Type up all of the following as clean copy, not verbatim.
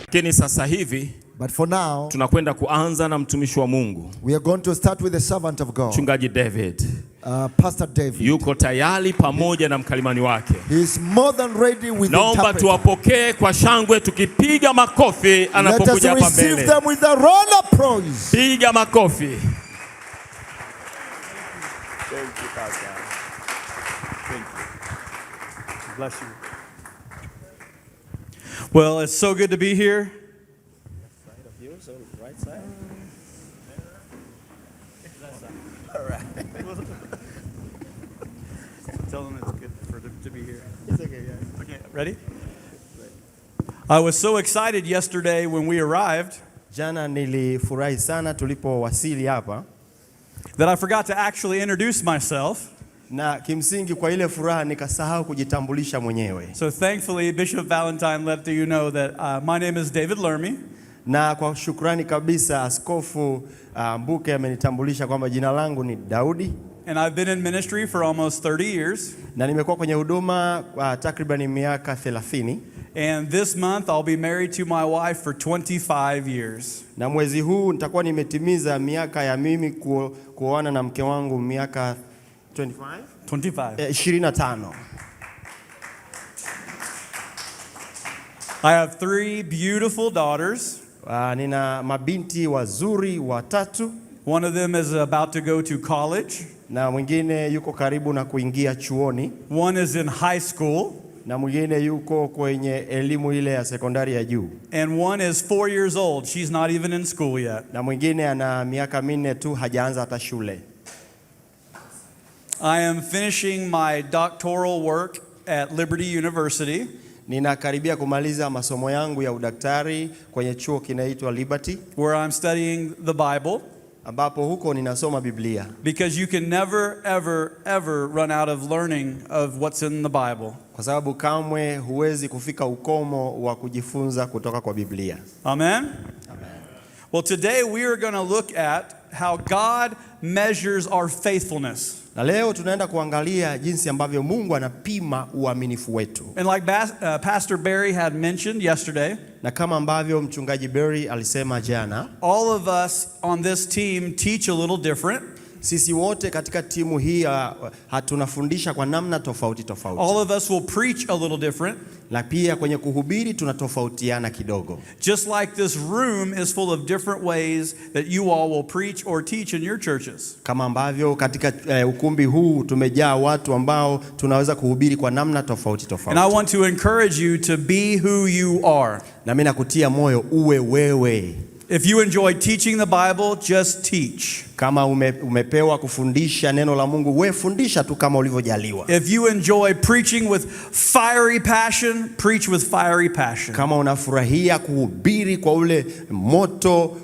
Lakini sasa hivi but for now, tunakwenda kuanza na mtumishi wa Mungu. We are going to start with the servant of God. Mchungaji David. Pastor David. Yuko tayari pamoja na mkalimani wake. He is more than ready with the interpreter. Naomba tuwapokee kwa shangwe tukipiga makofi anapokuja hapa mbele. Let us receive them with a roll of praise. Piga makofi. Thank you, Pastor. Thank you. Bless you. Well, it's so good to be here. Right side? All right. Tell them it's good to be here. It's okay, yeah. Okay, ready? I was so excited yesterday when we arrived. Jana nilifurahi sana tulipowasili hapa. That I forgot to actually introduce myself. Na kimsingi kwa ile furaha nikasahau kujitambulisha mwenyewe. So thankfully Bishop Valentine let you know that my name is David Lermy. Na kwa shukrani kabisa Askofu Mbuke amenitambulisha kwamba jina langu ni Daudi. And I've been in ministry for almost 30 years. Na nimekuwa kwenye huduma takriban miaka 30. And this month I'll be married to my wife for 25 years. Na mwezi huu nitakuwa nimetimiza miaka ya mimi kuoana na mke wangu miaka 25. I have 3 beautiful daughters. Nina mabinti wazuri watatu. One of them is about to go to college. Na mwingine yuko karibu na kuingia chuoni. One is in high school. Na mwingine yuko kwenye elimu ile ya sekondari ya juu. And one is 4 years old. She's not even in school yet. Na mwingine ana miaka 4 tu hajaanza hata shule. I am finishing my doctoral work at Liberty University. Ninakaribia kumaliza masomo yangu ya udaktari kwenye chuo kinaitwa Liberty, where I'm studying the Bible. Ambapo huko ninasoma Biblia. Because you can never ever run out of learning of what's in the Bible. Kwa sababu kamwe huwezi kufika ukomo wa kujifunza kutoka kwa Biblia. Amen. Amen. Well, today we are going to look at how God measures our faithfulness. Na leo tunaenda kuangalia jinsi ambavyo Mungu anapima uaminifu wetu. And like Pastor Barry had mentioned yesterday, na kama ambavyo mchungaji Barry alisema jana, all of us on this team teach a little different. Sisi wote katika timu hii tunafundisha kwa namna tofauti tofauti. All of us will preach a little different. Na pia kwenye kuhubiri tunatofautiana kidogo. Just like this room is full of different ways that you all will preach or teach in your churches. Kama ambavyo katika ukumbi huu tumejaa watu ambao tunaweza kuhubiri kwa namna tofauti tofauti. And I want to encourage you to be who you are. Na mimi nakutia moyo uwe wewe. If you enjoy teaching the Bible, just teach. Kama umepewa kufundisha neno la Mungu, wewe fundisha tu kama ulivyojaliwa. If you enjoy preaching with fiery passion, preach with fiery passion. Kama unafurahia kuhubiri kwa ule moto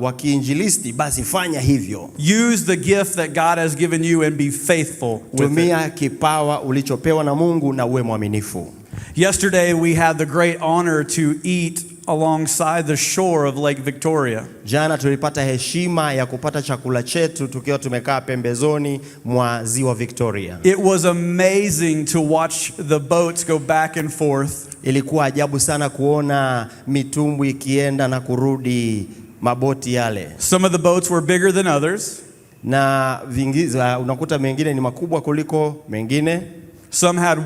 wa kiinjilisti, basi fanya hivyo. Use the gift that God has given you and be faithful with it. Tumia kipawa ulichopewa na Mungu na uwe mwaminifu. Yesterday we had the great honor to eat alongside the shore of Lake Victoria. Jana tulipata heshima ya kupata chakula chetu tukiwa tumekaa pembezoni mwa ziwa Victoria. It was amazing to watch the boats go back and forth. Ilikuwa ajabu sana kuona mitumbwi ikienda na kurudi, maboti yale. Some of the boats were bigger than others. Na vingiza unakuta mengine ni makubwa kuliko mengine. Some had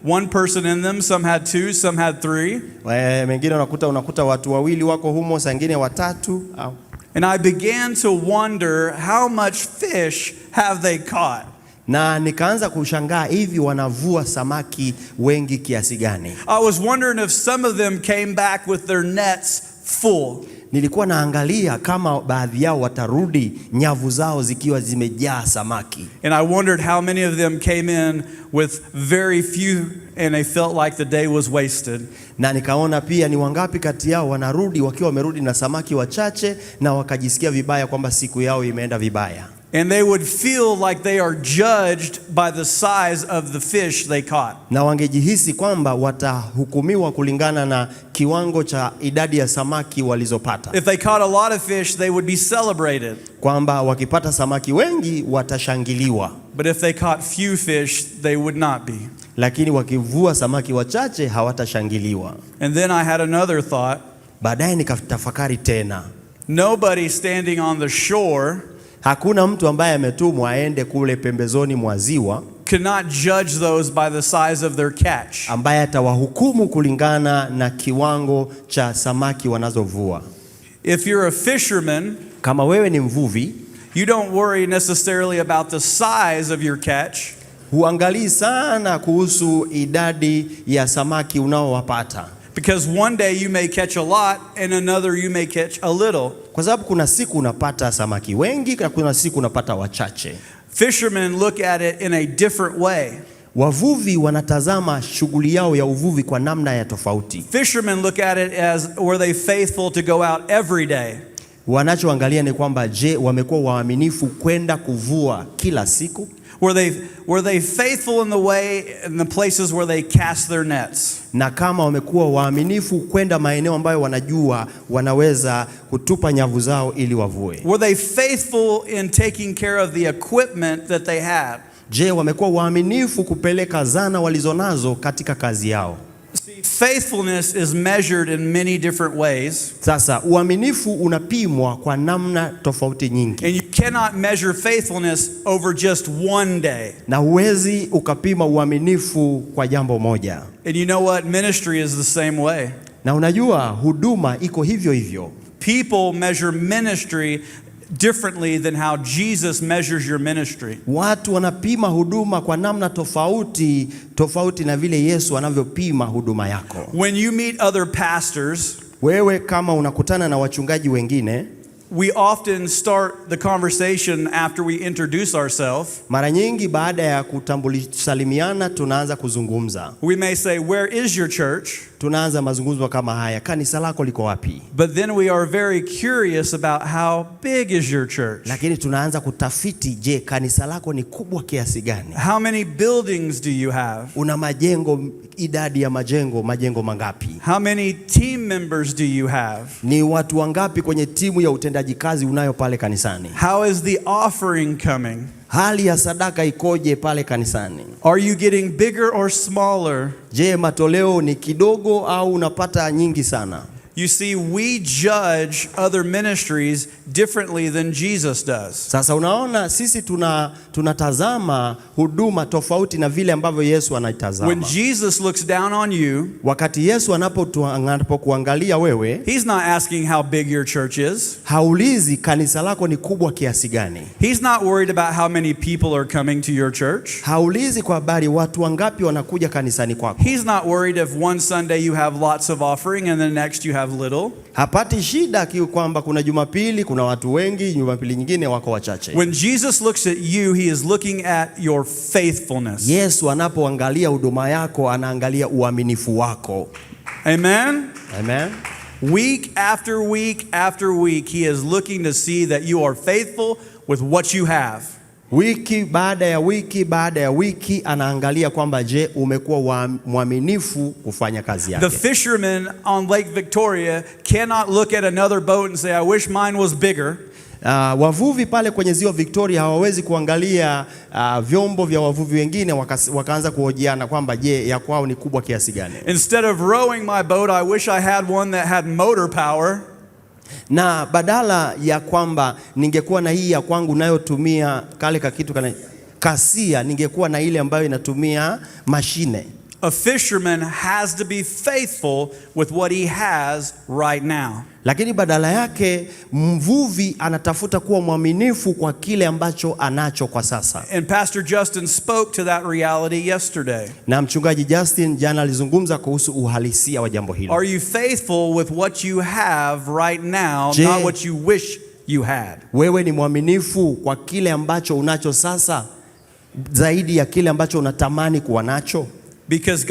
one person in them, some had 2, some had 3. Mengine unakuta watu wawili wako humo, sangine watatu. And I began to wonder how much fish have they caught. Na nikaanza kushangaa hivi wanavua samaki wengi kiasi gani. I was wondering if some of them came back with their nets full. Nilikuwa naangalia kama baadhi yao watarudi nyavu zao zikiwa zimejaa samaki. And I wondered how many of them came in with very few and they felt like the day was wasted. Na nikaona pia ni wangapi kati yao wanarudi wakiwa wamerudi na samaki wachache na wakajisikia vibaya kwamba siku yao imeenda vibaya. And they would feel like they are judged by the size of the fish they caught. Na wangejihisi kwamba watahukumiwa kulingana na kiwango cha idadi ya samaki walizopata. If they caught a lot of fish, they would be celebrated. Kwamba wakipata samaki wengi watashangiliwa. But if they caught few fish, they would not be. Lakini wakivua samaki wachache hawatashangiliwa. And then I had another thought. Baadaye nikatafakari tena. Nobody standing on the shore, hakuna mtu ambaye ametumwa aende kule pembezoni mwa ziwa, could not judge those by the size of their catch, ambaye atawahukumu kulingana na kiwango cha samaki wanazovua. If you're a fisherman, kama wewe ni mvuvi, you don't worry necessarily about the size of your catch. Huangalii sana kuhusu idadi ya samaki unaowapata. Because one day you may catch a lot and another you may catch a little. Kwa sababu kuna siku unapata samaki wengi na kuna siku unapata wachache. Fishermen look at it in a different way. Wavuvi wanatazama shughuli yao ya uvuvi kwa namna ya tofauti. Fishermen look at it as, were they faithful to go out every day? Wanachoangalia ni kwamba je, wamekuwa waaminifu kwenda kuvua kila siku? Were they faithful in the way, in the places where they cast their nets? Na kama wamekuwa waaminifu kwenda maeneo ambayo wanajua wanaweza kutupa nyavu zao ili wavue? Were they faithful in taking care of the equipment that they had? Je, wamekuwa waaminifu kupeleka zana walizonazo katika kazi yao? Faithfulness is measured in many different ways. Sasa uaminifu unapimwa kwa namna tofauti nyingi. And you cannot measure faithfulness over just one day. Na huwezi ukapima uaminifu kwa jambo moja. And you know what? Ministry is the same way. Na unajua huduma iko hivyo hivyo. People measure ministry differently than how Jesus measures your ministry. Watu wanapima huduma kwa namna tofauti na vile Yesu anavyopima huduma yako. When you meet other pastors, wewe kama unakutana na wachungaji wengine, we often start the conversation after we introduce ourselves. Mara nyingi baada ya kusalimiana tunaanza kuzungumza. We may say, where is your church? Tunaanza mazungumzo kama haya, kanisa lako liko wapi? But then we are very curious about how big is your church? Lakini tunaanza kutafiti, je, kanisa lako ni kubwa kiasi gani? How many buildings do you have? Una idadi ya majengo mangapi? How many team members do you have? Ni watu wangapi kwenye timu ya utendaji kazi unayo pale kanisani? How is the offering coming? Hali ya sadaka ikoje pale kanisani? Are you getting bigger or smaller? Je, matoleo ni kidogo au unapata nyingi sana? You see, we judge other ministries differently than Jesus does. Sasa unaona sisi tunatazama huduma tofauti na vile ambavyo Yesu anaitazama. When Jesus looks down on you, wakati Yesu anapokuangalia wewe, he's not asking how big your church is. Haulizi kanisa lako ni kubwa kiasi gani. He's not worried about how many people are coming to your church. Haulizi kwa habari watu wangapi wanakuja kanisani kwako. He's not worried if one Sunday you have lots of offering and the next you have little. Hapati shida kwamba kuna Jumapili kuna watu wengi, Jumapili nyingine wako wachache. When Jesus looks at you, he is looking at your faithfulness. Yesu anapoangalia huduma yako, anaangalia uaminifu wako. Amen. Amen. Week after week after week, he is looking to see that you are faithful with what you have. Wiki baada ya wiki anaangalia kwamba je, umekuwa mwaminifu kufanya kazi yake. The fishermen on Lake Victoria cannot look at another boat and say, I wish mine was bigger. Wavuvi pale kwenye ziwa Victoria hawawezi kuangalia vyombo vya wavuvi wengine wakaanza kuhojiana kwamba je, ya kwao ni kubwa kiasi gani. Instead of rowing my boat, I wish I had one that had motor power. Na badala ya kwamba ningekuwa na hii ya kwangu nayotumia kale kakitu kana kasia, ningekuwa na ile ambayo inatumia mashine. A fisherman has to be faithful with what he has right now. Lakini badala yake mvuvi anatafuta kuwa mwaminifu kwa kile ambacho anacho kwa sasa. And Pastor Justin spoke to that reality yesterday. Na mchungaji Justin jana alizungumza kuhusu uhalisia wa jambo hilo. Are you faithful with what you have right now, not what you wish you had? Wewe ni mwaminifu kwa kile ambacho unacho sasa zaidi ya kile ambacho unatamani kuwa nacho? Because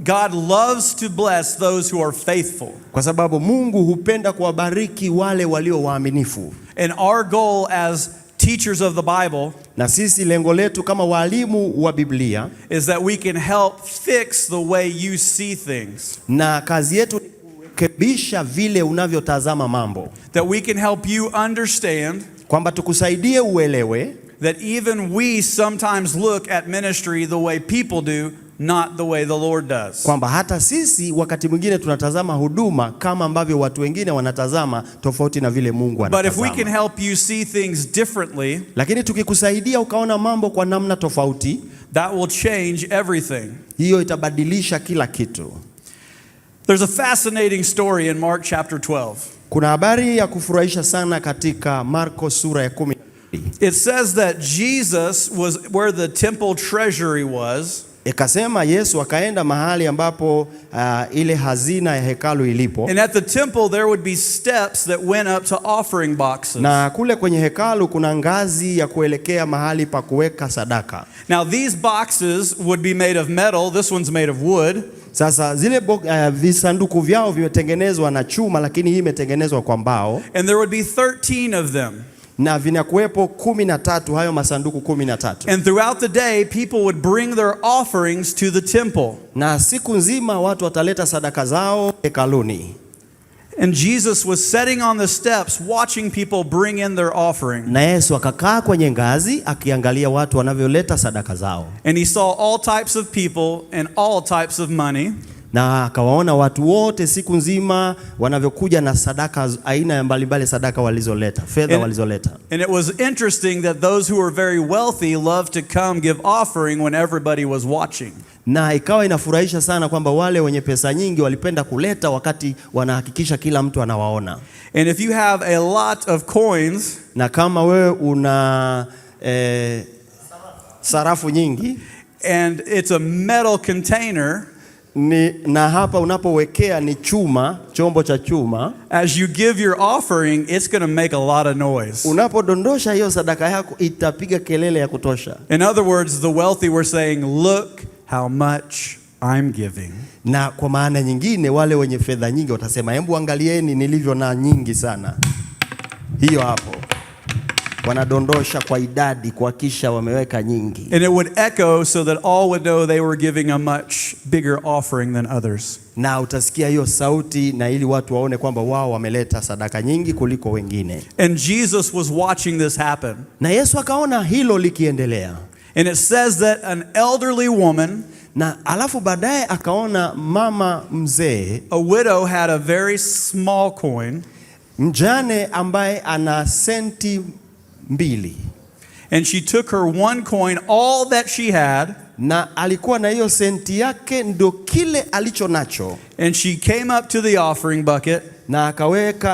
God loves to bless those who are faithful. Kwa sababu Mungu hupenda kuwabariki wale walio waaminifu. And our goal as teachers of the Bible, na sisi lengo letu kama walimu wa Biblia, is that we can help fix the way you see things. Na kazi yetu ni kurekebisha vile unavyotazama mambo. That we can help you understand, kwamba tukusaidie uelewe, that even we sometimes look at ministry the way people do, not the way the Lord does. Kwamba hata sisi wakati mwingine tunatazama huduma kama ambavyo watu wengine wanatazama, tofauti na vile Mungu anatazama. But if we can help you see things differently, lakini tukikusaidia ukaona mambo kwa namna tofauti, that will change everything. Hiyo itabadilisha kila kitu. There's a fascinating story in Mark chapter 12. Kuna habari ya kufurahisha sana katika Marko sura ya 10. It says that Jesus was where the temple treasury was. Ikasema Yesu akaenda mahali ambapo ile hazina ya hekalu ilipo. And at the temple there would be steps that went up to offering boxes. Na kule kwenye hekalu kuna ngazi ya kuelekea mahali pa kuweka sadaka. Now these boxes would be made of metal. This one's made of wood. Sasa zile visanduku vyao vimetengenezwa na chuma, lakini hii imetengenezwa kwa mbao. And there would be 13 of them. Na vinakuwepo 13, hayo masanduku 13. And throughout the day people would bring their offerings to the temple. Na siku nzima watu wataleta sadaka zao hekaluni. And Jesus was sitting on the steps watching people bring in their offering. Na Yesu akakaa kwenye ngazi akiangalia watu wanavyoleta sadaka zao. And he saw all types of people and all types of money. Na akawaona watu wote siku nzima wanavyokuja na sadaka aina mbalimbali, sadaka walizoleta, fedha walizoleta. And it was interesting that those who were very wealthy loved to come give offering when everybody was watching. Na ikawa inafurahisha sana kwamba wale wenye pesa nyingi walipenda kuleta wakati wanahakikisha kila mtu anawaona. And if you have a lot of coins, na kama wewe una sarafu nyingi, and it's a metal container, na hapa unapowekea ni chuma, chombo cha chuma, as you give your offering, it's going to make a lot of noise. Unapodondosha hiyo sadaka yako itapiga kelele ya kutosha. In other words, the wealthy were saying, look how much I'm giving. Na kwa maana nyingine wale wenye fedha nyingi watasema, hebu angalieni nilivyo na nyingi sana. Hiyo hapo. Wanadondosha kwa idadi kuhakisha wameweka nyingi. And it would echo so that all would know they were giving a much bigger offering than others. Na utasikia hiyo sauti na ili watu waone kwamba wao wameleta sadaka nyingi kuliko wengine. And Jesus was watching this happen. Na Yesu akaona hilo likiendelea. And it says that an elderly woman, na alafu baadaye akaona mama mzee, a widow, had a very small coin. Mjane ambaye ana senti 2. And she took her one coin, all that she had. Na alikuwa na hiyo senti yake ndo kile alicho nacho. And she came up to the offering bucket. Na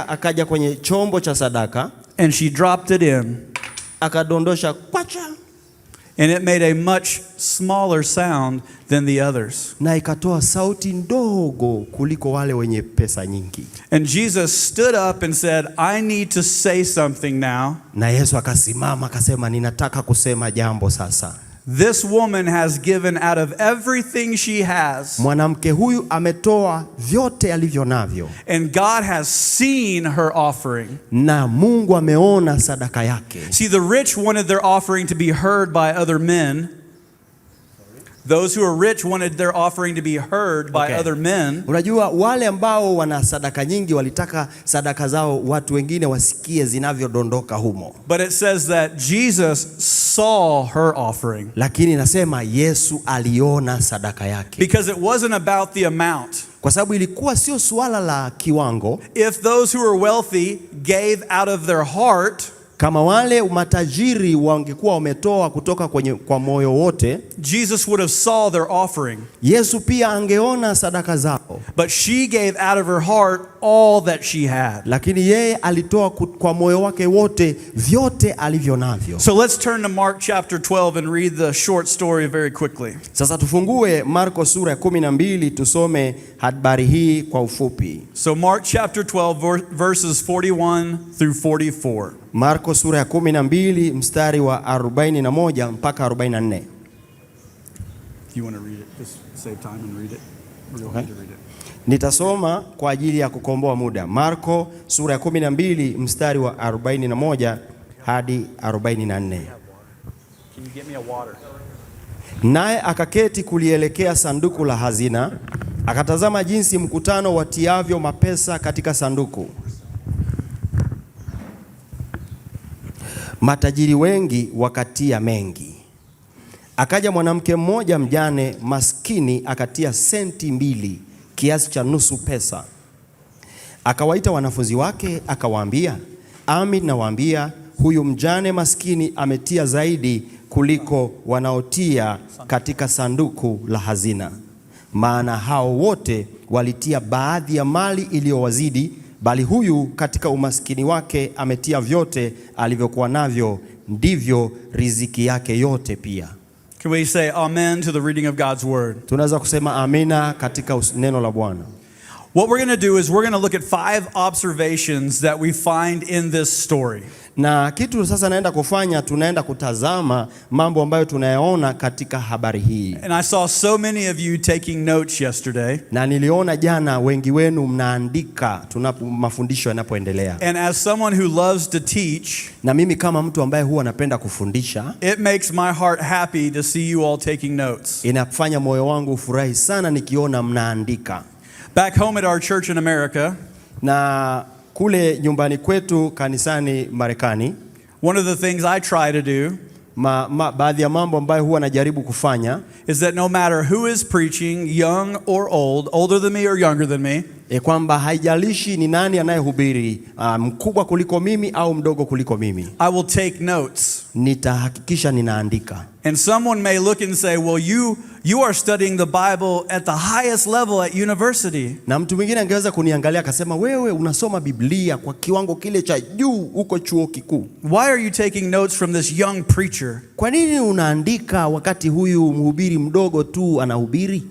akaja kwenye chombo cha sadaka. And she dropped it in. Akadondosha kwacha. And it made a much smaller sound than the others. Na ikatoa sauti ndogo kuliko wale wenye pesa nyingi. And Jesus stood up and said, I need to say something now. Na Yesu akasimama akasema, ninataka kusema jambo sasa. This woman has given out of everything she has. Mwanamke huyu ametoa vyote alivyo navyo. And God has seen her offering. Na Mungu ameona sadaka yake. See, the rich wanted their offering to be heard by other men. Those who are rich wanted their offering to be heard by other men. Unajua wale ambao wana sadaka nyingi walitaka sadaka zao watu wengine wasikie zinavyodondoka humo. But it says that Jesus saw her offering. Lakini nasema Yesu aliona sadaka yake. Because it wasn't about the amount. Kwa sababu ilikuwa sio suala la kiwango. If those who were wealthy gave out of their heart, kama wale matajiri wangekuwa wametoa kutoka kwa moyo wote, Jesus would have saw their offering. Yesu pia angeona sadaka zao. But she gave out of her heart all that she had. Lakini yeye alitoa kwa moyo wake wote vyote alivyo navyo. So let's turn to Mark chapter 12 and read the short story very quickly. Sasa tufungue Marko sura ya 12 tusome habari hii kwa ufupi. So Mark chapter 12 verses 41 through 44. Marko sura ya 12 mstari wa 41 mpaka 44. If you want to read it, just save time and read it. We're going to read it. Nitasoma kwa ajili ya kukomboa muda. Marko sura ya 12 mstari wa 41 hadi 44. Can you get me a water? Naye akaketi kulielekea sanduku la hazina, akatazama jinsi mkutano watiavyo mapesa katika sanduku. Matajiri wengi wakatia mengi. Akaja mwanamke mmoja mjane maskini akatia senti 2, kiasi cha nusu pesa. Akawaita wanafunzi wake akawaambia, amin nawaambia, huyu mjane maskini ametia zaidi kuliko wanaotia katika sanduku la hazina. Maana hao wote walitia baadhi ya mali iliyowazidi, bali huyu katika umaskini wake ametia vyote alivyokuwa navyo, ndivyo riziki yake yote pia. Can we say amen to the reading of God's word? Tunaweza kusema amina katika neno la Bwana. What we're going to do is we're going to look at 5 observations that we find in this story. Na kitu sasa naenda kufanya, tunaenda kutazama mambo ambayo tunayaona katika habari hii. And I saw so many of you taking notes yesterday. Na niliona jana wengi wenu mnaandika mafundisho yanapoendelea. And as someone who loves to teach, na mimi kama mtu ambaye huwa napenda kufundisha, it makes my heart happy to see you all taking notes. Inafanya moyo wangu ufurahi sana nikiona mnaandika. Back home at our church in America, na kule nyumbani kwetu kanisani Marekani, one of the things I try to do baadhi ya mambo ambayo huwa najaribu kufanya is that no matter who is preaching, young or old, older than me or younger than me, kwamba haijalishi ni nani anayehubiri, mkubwa kuliko mimi au mdogo kuliko mimi, I will take notes. Nitahakikisha ninaandika. And someone may look and say, well, you are studying the Bible at the highest level at university. Na mtu mwingine angeweza kuniangalia akasema, wewe unasoma Biblia kwa kiwango kile cha juu uko chuo kikuu. Why are you taking notes from this young preacher? Kwa nini unaandika wakati huyu mhubiri mdogo tu anahubiri?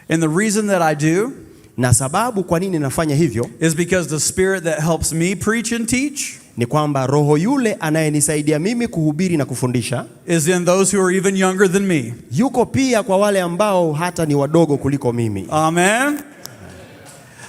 And the reason that I do, na sababu kwa nini nafanya hivyo, is because the spirit that helps me preach and teach, ni kwamba roho yule anayenisaidia mimi kuhubiri na kufundisha, is in those who are even younger than me. Yuko pia kwa wale ambao hata ni wadogo kuliko mimi. Amen.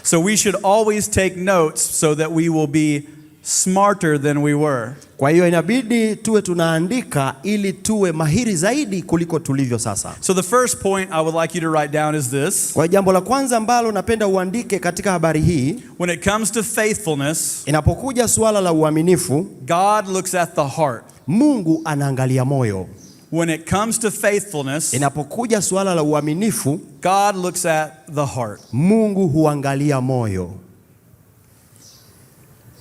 So we should always take notes so that we will be smarter than we were. Kwa hiyo inabidi tuwe tunaandika ili tuwe mahiri zaidi kuliko tulivyo sasa. So the first point I would like you to write down is this. Kwa jambo la kwanza ambalo napenda uandike katika habari hii, when it comes to faithfulness, inapokuja suala la uaminifu, God looks at the heart. Mungu anaangalia moyo. When it comes to faithfulness, inapokuja suala la uaminifu, God looks at the heart. Mungu huangalia moyo.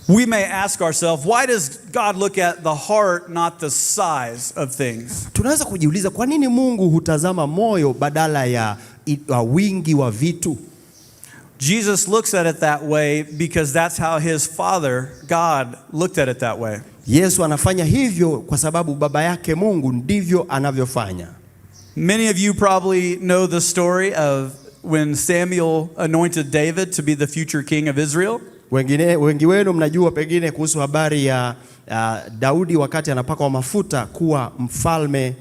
We may ask ourselves, why does God look at the heart, not the size of things? Tunaweza kujiuliza kwa nini Mungu hutazama moyo badala ya wingi wa vitu? Jesus looks at it that way because that's how his Father, God, looked at it that way. Yesu anafanya hivyo kwa sababu baba yake Mungu ndivyo anavyofanya. Many of you probably know the story of when Samuel anointed David to be the future king of Israel. Wengi wenu mnajua pengine kuhusu habari ya Daudi wakati anapakwa mafuta kuwa mfalme,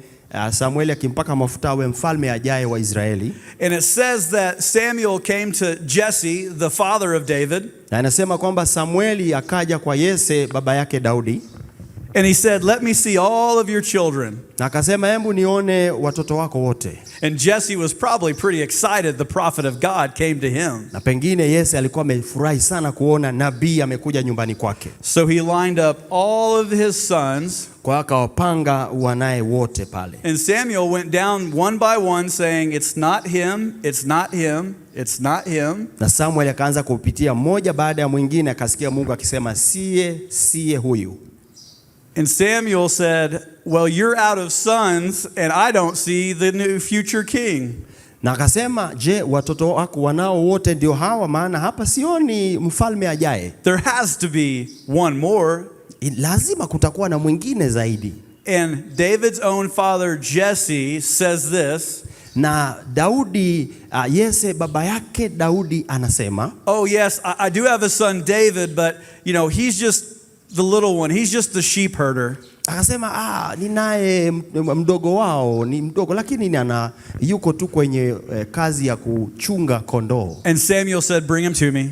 Samueli akimpaka mafuta awe mfalme ajaye wa Israeli. And it says that Samuel came to Jesse, the father of David. Na inasema kwamba Samueli akaja kwa Yese baba yake Daudi. And he said, let me see all of your children. Na akasema hebu nione watoto wako wote. And Jesse was probably pretty excited the prophet of God came to him. Na pengine Yese alikuwa amefurahi sana kuona nabii amekuja nyumbani kwake. So he lined up all of his sons. Kwa akawapanga wanae wote pale. And Samuel went down one by one saying, it's not him, it's not him, it's not him. Na Samuel akaanza kupitia mmoja baada ya mwingine, akasikia Mungu akisema siye huyu. And Samuel said, well, you're out of sons and I don't see the new future king. Na akasema, je, watoto wako wanao wote ndio hawa, maana hapa sioni mfalme ajaye. There has to be one more. Lazima kutakuwa na mwingine zaidi. And David's own father Jesse says this. Na Daudi, Yese baba yake Daudi anasema, oh yes, I do have a son David, but you know, he's just the little one. He's just the sheep herder. Akasema ninaye mdogo wao, ni mdogo lakini yuko tu kwenye kazi ya kuchunga kondoo. And Samuel said, bring him to me.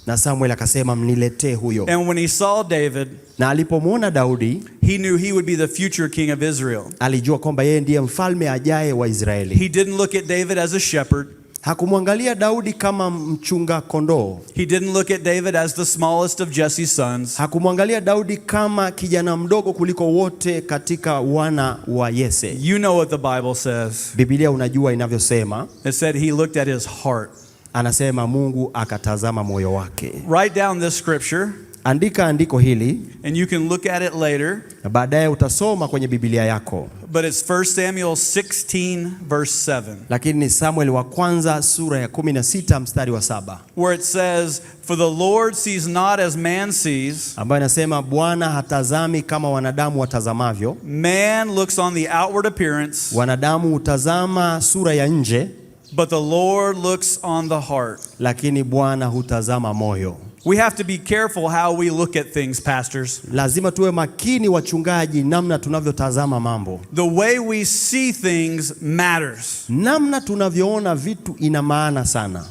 Na Samuel akasema mniletee huyo. And when he saw David, na alipomwona Daudi, he knew he would be the future king of Israel. Alijua kwamba yeye ndiye mfalme ajaye wa Israeli. He didn't look at David as a shepherd. Hakumwangalia Daudi kama mchunga kondoo. He didn't look at David as the smallest of Jesse's sons. Hakumwangalia Daudi kama kijana mdogo kuliko wote katika wana wa Yese. You know what the Bible says. Biblia unajua inavyosema. It said he looked at his heart. Anasema Mungu akatazama moyo wake. Write down this scripture. Andika andiko hili. And you can look at it later. Na baadaye utasoma kwenye Biblia yako. But it's 1 Samuel 16 verse 7. Lakini ni Samuel wa kwanza sura ya 16 mstari wa 7. Where it says, "For the Lord sees not as man sees." Ambayo inasema Bwana hatazami kama wanadamu watazamavyo. Man looks on the outward appearance. Wanadamu hutazama sura ya nje. But the Lord looks on the heart. Lakini Bwana hutazama moyo. We have to be careful how we look at things, pastors. Lazima tuwe makini wachungaji, namna tunavyotazama mambo. The way we see things matters. Namna tunavyoona vitu ina maana sana.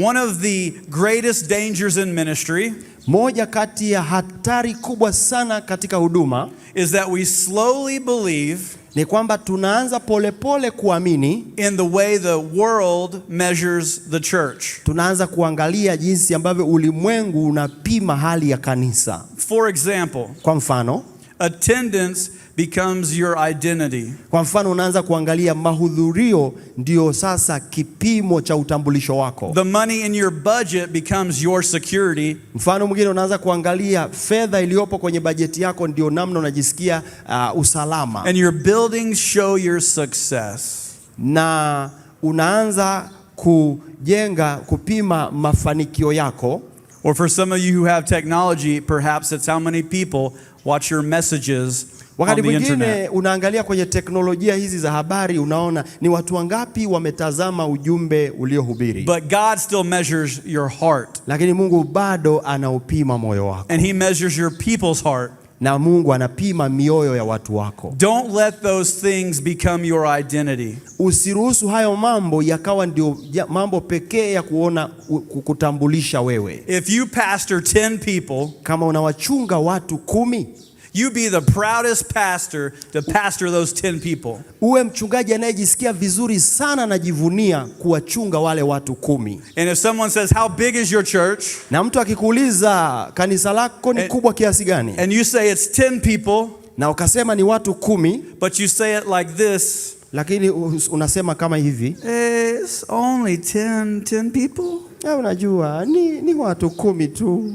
One of the greatest dangers in ministry, moja kati ya hatari kubwa sana katika huduma, is that we slowly believe ni kwamba tunaanza polepole kuamini in the way the world measures the church. Tunaanza kuangalia jinsi ambavyo ulimwengu unapima hali ya kanisa. For example, kwa mfano, attendance becomes your identity. Kwa mfano unaanza kuangalia mahudhurio ndio sasa kipimo cha utambulisho wako. The money in your budget becomes your security. Mfano mwingine unaanza kuangalia fedha iliyopo kwenye bajeti yako ndio namna unajisikia usalama. And your buildings show your success. Na unaanza kujenga kupima mafanikio yako. Or for some of you who have technology, perhaps it's how many people watch your messages. Wakati mwingine unaangalia kwenye teknolojia hizi za habari, unaona ni watu wangapi wametazama ujumbe uliohubiri. But God still measures your heart. Lakini Mungu bado anaupima moyo wako. And he measures your people's heart. Na Mungu anapima mioyo ya watu wako. Don't let those things become your identity. Usiruhusu hayo mambo yakawa ndio mambo pekee ya kuona kukutambulisha wewe. If you pastor 10 people, kama unawachunga watu 10, you be the proudest pastor to pastor those 10 people. Uwe mchungaji anayejisikia vizuri sana na jivunia kuwachunga wale watu 10. And if someone says, "How big is your church?" Na mtu akikuuliza kanisa lako ni kubwa kiasi gani? And you say it's 10 people, na ukasema ni watu 10, but you say it like this, lakini unasema kama hivi, it's only 10 people. Unajua ni watu 10 tu.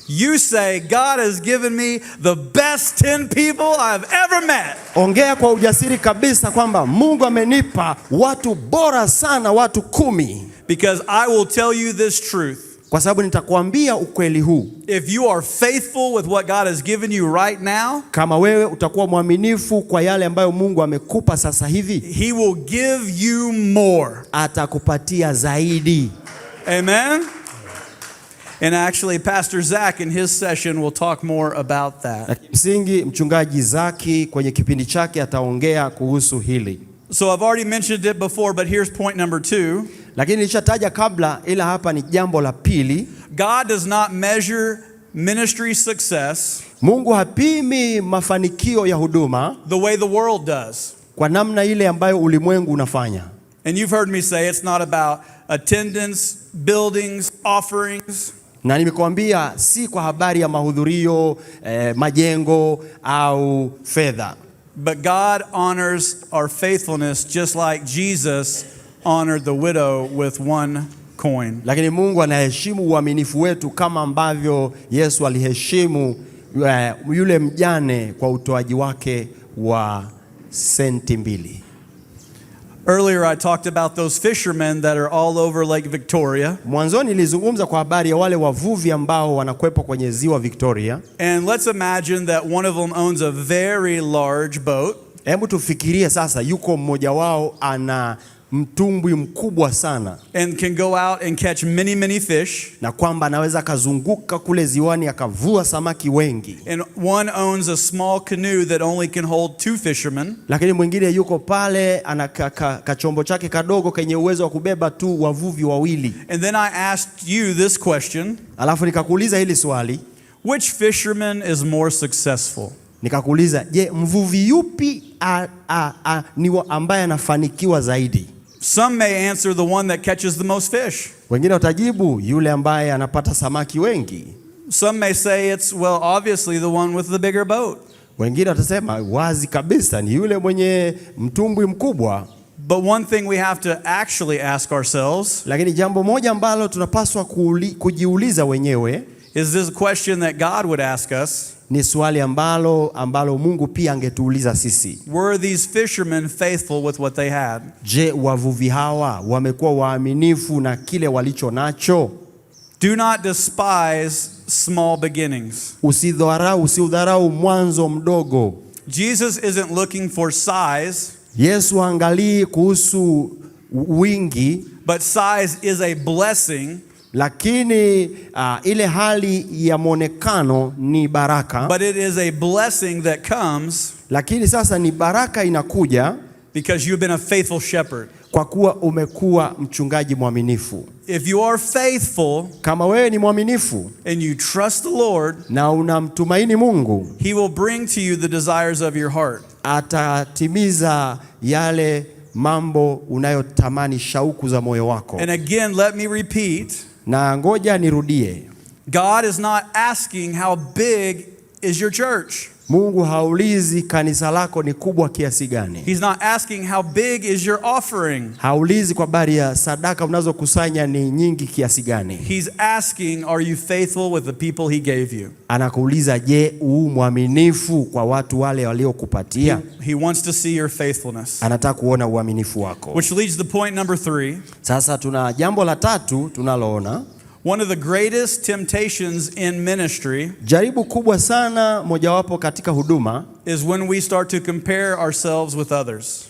You say, "God has given me the best 10 people I've ever met." Ongea kwa ujasiri kabisa kwamba Mungu amenipa watu bora sana, watu 10. Because I will tell you this truth. Kwa sababu nitakwambia ukweli huu. If you are faithful with what God has given you right now, kama wewe utakuwa mwaminifu kwa yale ambayo Mungu amekupa sasa hivi, he will give you more. Atakupatia zaidi. Amen. And actually, Pastor Zach in his session will talk more about that. Msingi mchungaji Zaki kwenye kipindi chake ataongea kuhusu hili. So I've already mentioned it before, but here's point number 2. Lakini nilishataja kabla, ila hapa ni jambo la pili. God does not measure ministry success. Mungu hapimi mafanikio ya huduma the way the world does. Kwa namna ile ambayo ulimwengu unafanya. And you've heard me say it's not about attendance, buildings, offerings. Na nimekuambia si kwa habari ya mahudhurio, majengo au fedha. But God honors our faithfulness just like Jesus honored the widow with 1 coin. Lakini Mungu anaheshimu uaminifu wetu kama ambavyo Yesu aliheshimu yule mjane kwa utoaji wake wa senti 2. Earlier I talked about those fishermen that are all over Lake Victoria. Mwanzoni nilizungumza kwa habari ya wale wavuvi ambao wanakwepo kwenye ziwa Victoria. And let's imagine that one of them owns a very large boat. Hebu tufikirie sasa yuko mmoja wao ana mtumbwi mkubwa sana. And can go out and catch many fish. Na kwamba anaweza kazunguka kule ziwani akavua samaki wengi. And one owns a small canoe that only can hold 2 fishermen. Lakini mwingine yuko pale ana kachombo chake kadogo kenye uwezo wa kubeba tu wavuvi 2. And then I asked you this question. Alafu nikakuuliza hili swali. Which fisherman is more successful? Nikakuuliza, je, mvuvi yupi ni ambaye anafanikiwa zaidi? Some may answer the one that catches the most fish. Wengine watajibu yule ambaye anapata samaki wengi. Some may say it's, well, obviously the one with the bigger boat. Wengine watasema wazi kabisa ni yule mwenye mtumbwi mkubwa. But one thing we have to actually ask ourselves, lakini jambo moja ambalo tunapaswa kujiuliza wenyewe, is this a question that God would ask us? Ni swali ambalo Mungu pia angetuuliza sisi. Were these fishermen faithful with what they had? Je, wavuvi hawa wamekuwa waaminifu na kile walicho nacho? Do not despise small beginnings. Usidharau mwanzo mdogo. Jesus isn't looking for size. Yesu haangalii kuhusu wingi, but size is a blessing. Lakini ile hali ya monekano ni baraka. But it is a blessing that comes, lakini sasa ni baraka inakuja, because you've been a faithful shepherd. Kwa kuwa umekuwa mchungaji mwaminifu. If you are faithful, kama wewe ni mwaminifu, and you trust the Lord, na unamtumaini Mungu, He will bring to you the desires of your heart. Atatimiza yale mambo unayotamani, shauku za moyo wako. And again, let me repeat. Na ngoja nirudie. God is not asking how big is your church. Mungu haulizi kanisa lako ni kubwa kiasi gani. He's not asking how big is your offering. Haulizi kwa habari ya sadaka unazokusanya ni nyingi kiasi gani. He's asking, are you faithful with the people He gave you? Anakuuliza, je, mwaminifu kwa watu wale waliokupatia? He wants to see your faithfulness. Anataka kuona uaminifu wako. Which leads to point number 3. Sasa tuna jambo la tatu tunaloona. One of the greatest temptations in ministry, jaribu kubwa sana mojawapo katika huduma, is when we start to compare ourselves with others.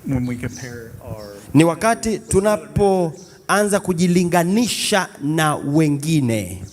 When we compare ni wakati tunapoanza kujilinganisha na wengine.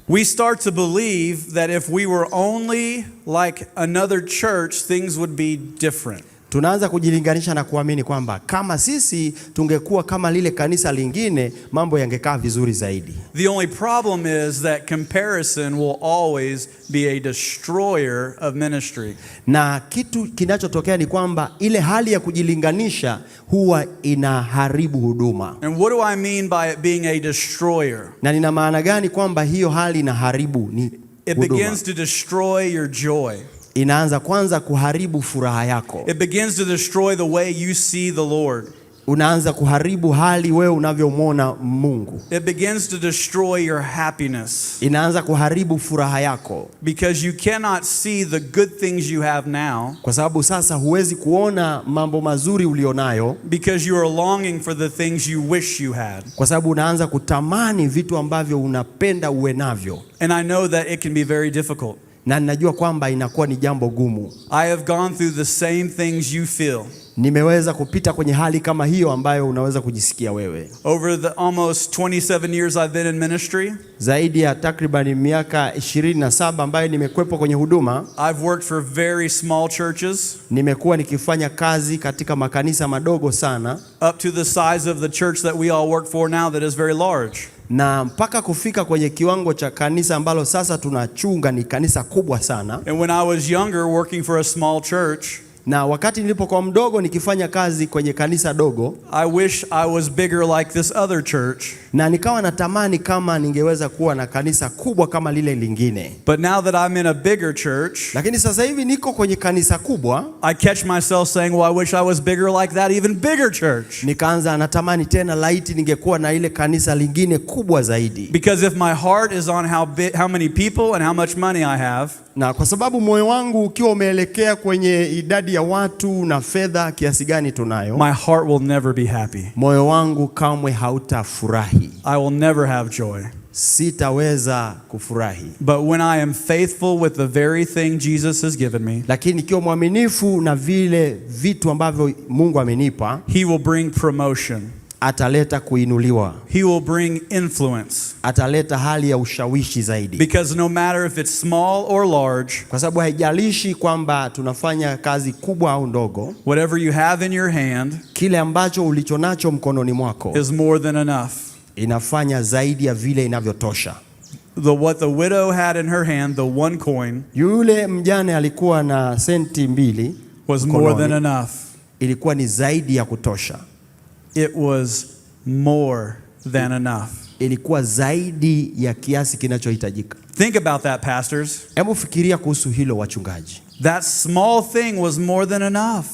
We start to believe that if we were only like another church, things would be different. Tunaanza kujilinganisha na kuamini kwamba kama sisi tungekuwa kama lile kanisa lingine, mambo yangekaa vizuri zaidi. The only problem is that comparison will always be a destroyer of ministry. Na kitu kinachotokea ni kwamba ile hali ya kujilinganisha huwa inaharibu huduma. And what do I mean by it being a destroyer? Na nina maana gani kwamba hiyo hali inaharibu ni huduma? It begins to destroy your joy. Inaanza kwanza kuharibu furaha yako. It begins to destroy the way you see the Lord. Unaanza kuharibu hali wewe unavyomwona Mungu. It begins to destroy your happiness. Inaanza kuharibu furaha yako. Because you cannot see the good things you have now. Kwa sababu sasa huwezi kuona mambo mazuri ulionayo. Because you are longing for the things you wish you had. Kwa sababu unaanza kutamani vitu ambavyo unapenda uwe navyo. And I know that it can be very difficult. Na ninajua kwamba inakuwa ni jambo gumu. I have gone through the same things you feel. Nimeweza kupita kwenye hali kama hiyo ambayo unaweza kujisikia wewe. Over the almost 27 years I've been in ministry, zaidi ya takriban miaka 27 ambayo nimekuwepo kwenye huduma. I've worked for very small churches. Nimekuwa nikifanya kazi katika makanisa madogo sana. Up to the size of the church that we all work for now that is very large. Na mpaka kufika kwenye kiwango cha kanisa ambalo sasa tunachunga ni kanisa kubwa sana. And when I was younger working for a small church, na wakati nilipokuwa mdogo nikifanya kazi kwenye kanisa dogo, I wish I was bigger like this other church. Na nikawa natamani kama ningeweza kuwa na kanisa kubwa kama lile lingine. But now that I'm in a bigger church, lakini sasa hivi niko kwenye kanisa kubwa, I catch myself saying, well, I wish I was bigger like that even bigger church. Nikaanza natamani tena laiti ningekuwa na ile kanisa lingine kubwa zaidi. Because if my heart is on how many people and how much money I have, na kwa sababu moyo wangu ukiwa umeelekea kwenye idadi ya watu na fedha kiasi gani tunayo, my heart will never be happy. Moyo wangu kamwe hautafurahi. I will never have joy. Sitaweza kufurahi. But when I am faithful with the very thing Jesus has given me, lakini nikiwa mwaminifu na vile vitu ambavyo Mungu amenipa, He will bring promotion. Ataleta kuinuliwa. He will bring influence. Ataleta hali ya ushawishi zaidi. Because no matter if it's small or large, kwa sababu haijalishi kwamba tunafanya kazi kubwa au ndogo, whatever you have in your hand, kile ambacho ulichonacho mkononi mwako, is more than enough. Inafanya zaidi ya vile inavyotosha. What the widow had in her hand, the one coin, yule mjane alikuwa na senti 2, was more than enough. ilikuwa ni zaidi ya kutosha. It was more than enough. Ilikuwa zaidi ya kiasi kinachohitajika. Think about that, pastors. Hebu fikiria kuhusu hilo wachungaji. That small thing was more than enough.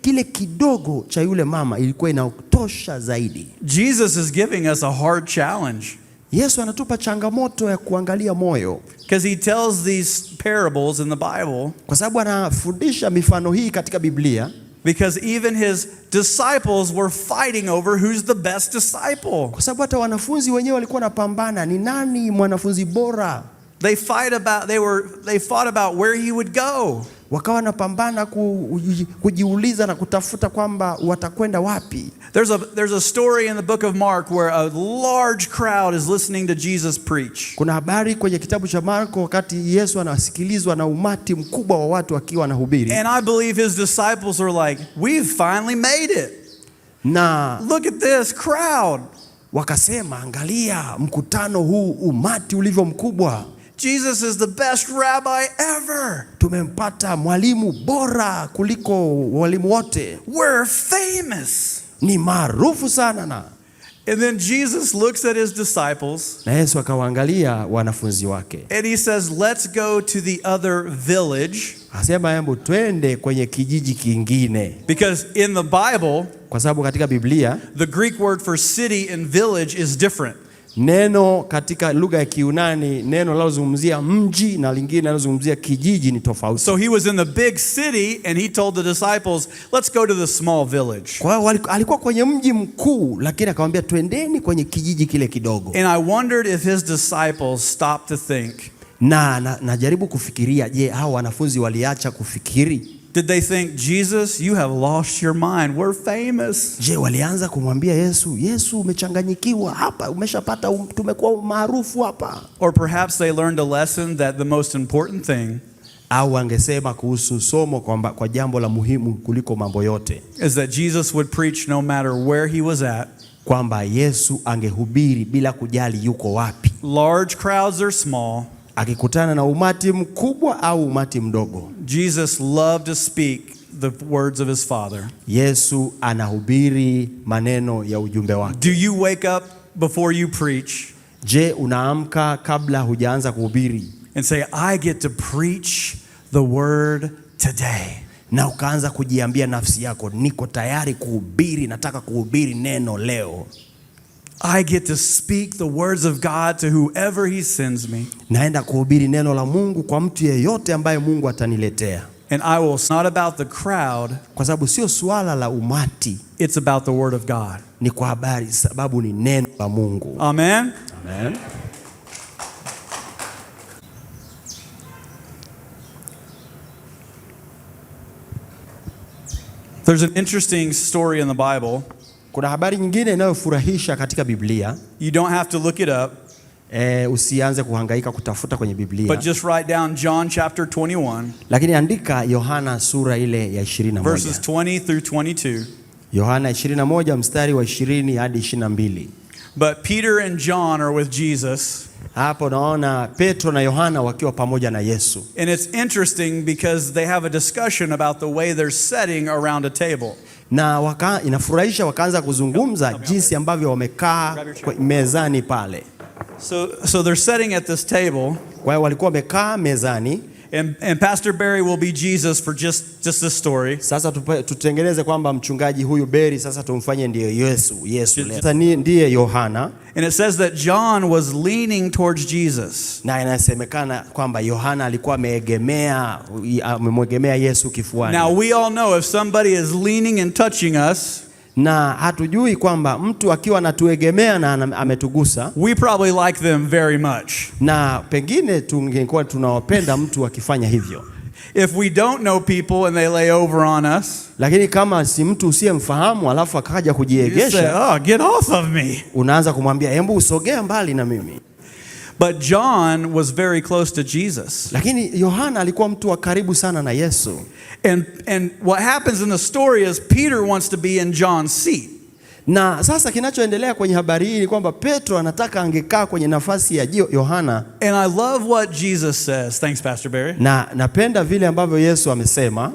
Kile kidogo cha yule mama ilikuwa inatosha zaidi. Jesus is giving us a hard challenge. Yesu anatupa changamoto ya kuangalia moyo. Because he tells these parables in the Bible. Kwa sababu anafundisha mifano hii katika Biblia. Because even his disciples were fighting over who's the best disciple. Kwa sababu hata wanafunzi wenyewe walikuwa wanapambana ni nani mwanafunzi bora. They fought about where he would go. Wakawa wanapambana kujiuliza na kutafuta kwamba watakwenda wapi. There's a story in the book of Mark where a large crowd is listening to Jesus preach. Kuna habari kwenye kitabu cha Marko wakati Yesu anasikilizwa na umati mkubwa wa watu akiwa anahubiri. And I believe his disciples are like, "We've finally made it. Na look at this crowd." Wakasema, angalia mkutano huu, umati ulivyo mkubwa. Jesus is the best rabbi ever. Tumempata mwalimu bora kuliko walimu wote. We're famous. Ni maarufu sana na. And then Jesus looks at his disciples. Na Yesu akawaangalia wanafunzi wake. And he says, "Let's go to the other village." Asema hebu twende kwenye kijiji kingine. Because in the Bible, kwa sababu katika Biblia, the Greek word for city and village is different. Neno katika lugha ya Kiyunani, neno linalozungumzia mji na lingine linalozungumzia kijiji ni tofauti. So he was in the big city and he told the disciples, "Let's go to the small village." Kwa hiyo alikuwa kwenye mji mkuu lakini akamwambia twendeni kwenye kijiji kile kidogo. And I wondered if his disciples stopped to think. Najaribu kufikiria, je, hao wanafunzi waliacha kufikiri? Did they think, "Jesus, you have lost your mind. We're famous." Je, walianza kumwambia Yesu umechanganyikiwa hapa, umeshapata tumekuwa maarufu hapa? Or perhaps they learned a lesson that the most important thing, au angesema kuhusu somo kwamba kwa jambo la muhimu kuliko mambo yote, is that Jesus would preach no matter where he was at. Kwamba Yesu angehubiri bila kujali yuko wapi. Large crowds or small. Akikutana na umati mkubwa au umati mdogo. Jesus loved to speak the words of his Father. Yesu anahubiri maneno ya ujumbe wake. Do you wake up before you preach? Je, unaamka kabla hujaanza kuhubiri and say, "I get to preach the word today"? Na ukaanza kujiambia nafsi yako, niko tayari kuhubiri, nataka kuhubiri neno leo. I get to speak the words of God to whoever he sends me. Naenda kuhubiri neno la Mungu kwa mtu yeyote ambaye Mungu ataniletea. And I will, it's not about the crowd. Kwa sababu sio swala la umati. It's about the word of God. Ni kwa habari, sababu ni neno la Mungu. Amen. Amen. There's an interesting story in the Bible. Kuna habari nyingine inayofurahisha katika Biblia. You don't have to look it up. Usianze kuhangaika kutafuta kwenye Biblia. But just write down John chapter 21. Lakini andika Yohana sura ile ya 21. Verses 20 through 22. Yohana 21 mstari wa 20 hadi 22. But Peter and John are with Jesus. Hapo naona Petro na Yohana wakiwa pamoja na Yesu. And it's interesting because they have a discussion about the way they're sitting around a table. Na inafurahisha wakaanza kuzungumza jinsi ambavyo wamekaa mezani pale. So they're sitting at this table. Kwa hiyo walikuwa wamekaa mezani. And Pastor Barry will be Jesus for just this story. Sasa tutengeneze kwamba mchungaji huyu Barry sasa tumfanye ndiye Yesu leo. Sasa ndiye Yohana. And it says that John was leaning towards Jesus. Na inasemekana kwamba Yohana alikuwa amemwegemea Yesu kifuani. Now we all know if somebody is leaning and touching us, na hatujui kwamba mtu akiwa anatuegemea na ametugusa, we probably like them very much. Na pengine tungekuwa tunawapenda mtu akifanya hivyo. If we don't know people and they lay over on us, lakini kama si mtu usiyemfahamu alafu akaja kujiegesha, "Oh, get off of me." Unaanza kumwambia, "Hebu usogea mbali na mimi." But John was very close to Jesus. Lakini Yohana alikuwa mtu wa karibu sana na Yesu. And what happens in the story is Peter wants to be in John's seat. Na sasa kinachoendelea kwenye habari hii ni kwamba Petro anataka angekaa kwenye nafasi ya Yohana. And I love what Jesus says. Thanks, Pastor Barry. Na napenda vile ambavyo Yesu amesema.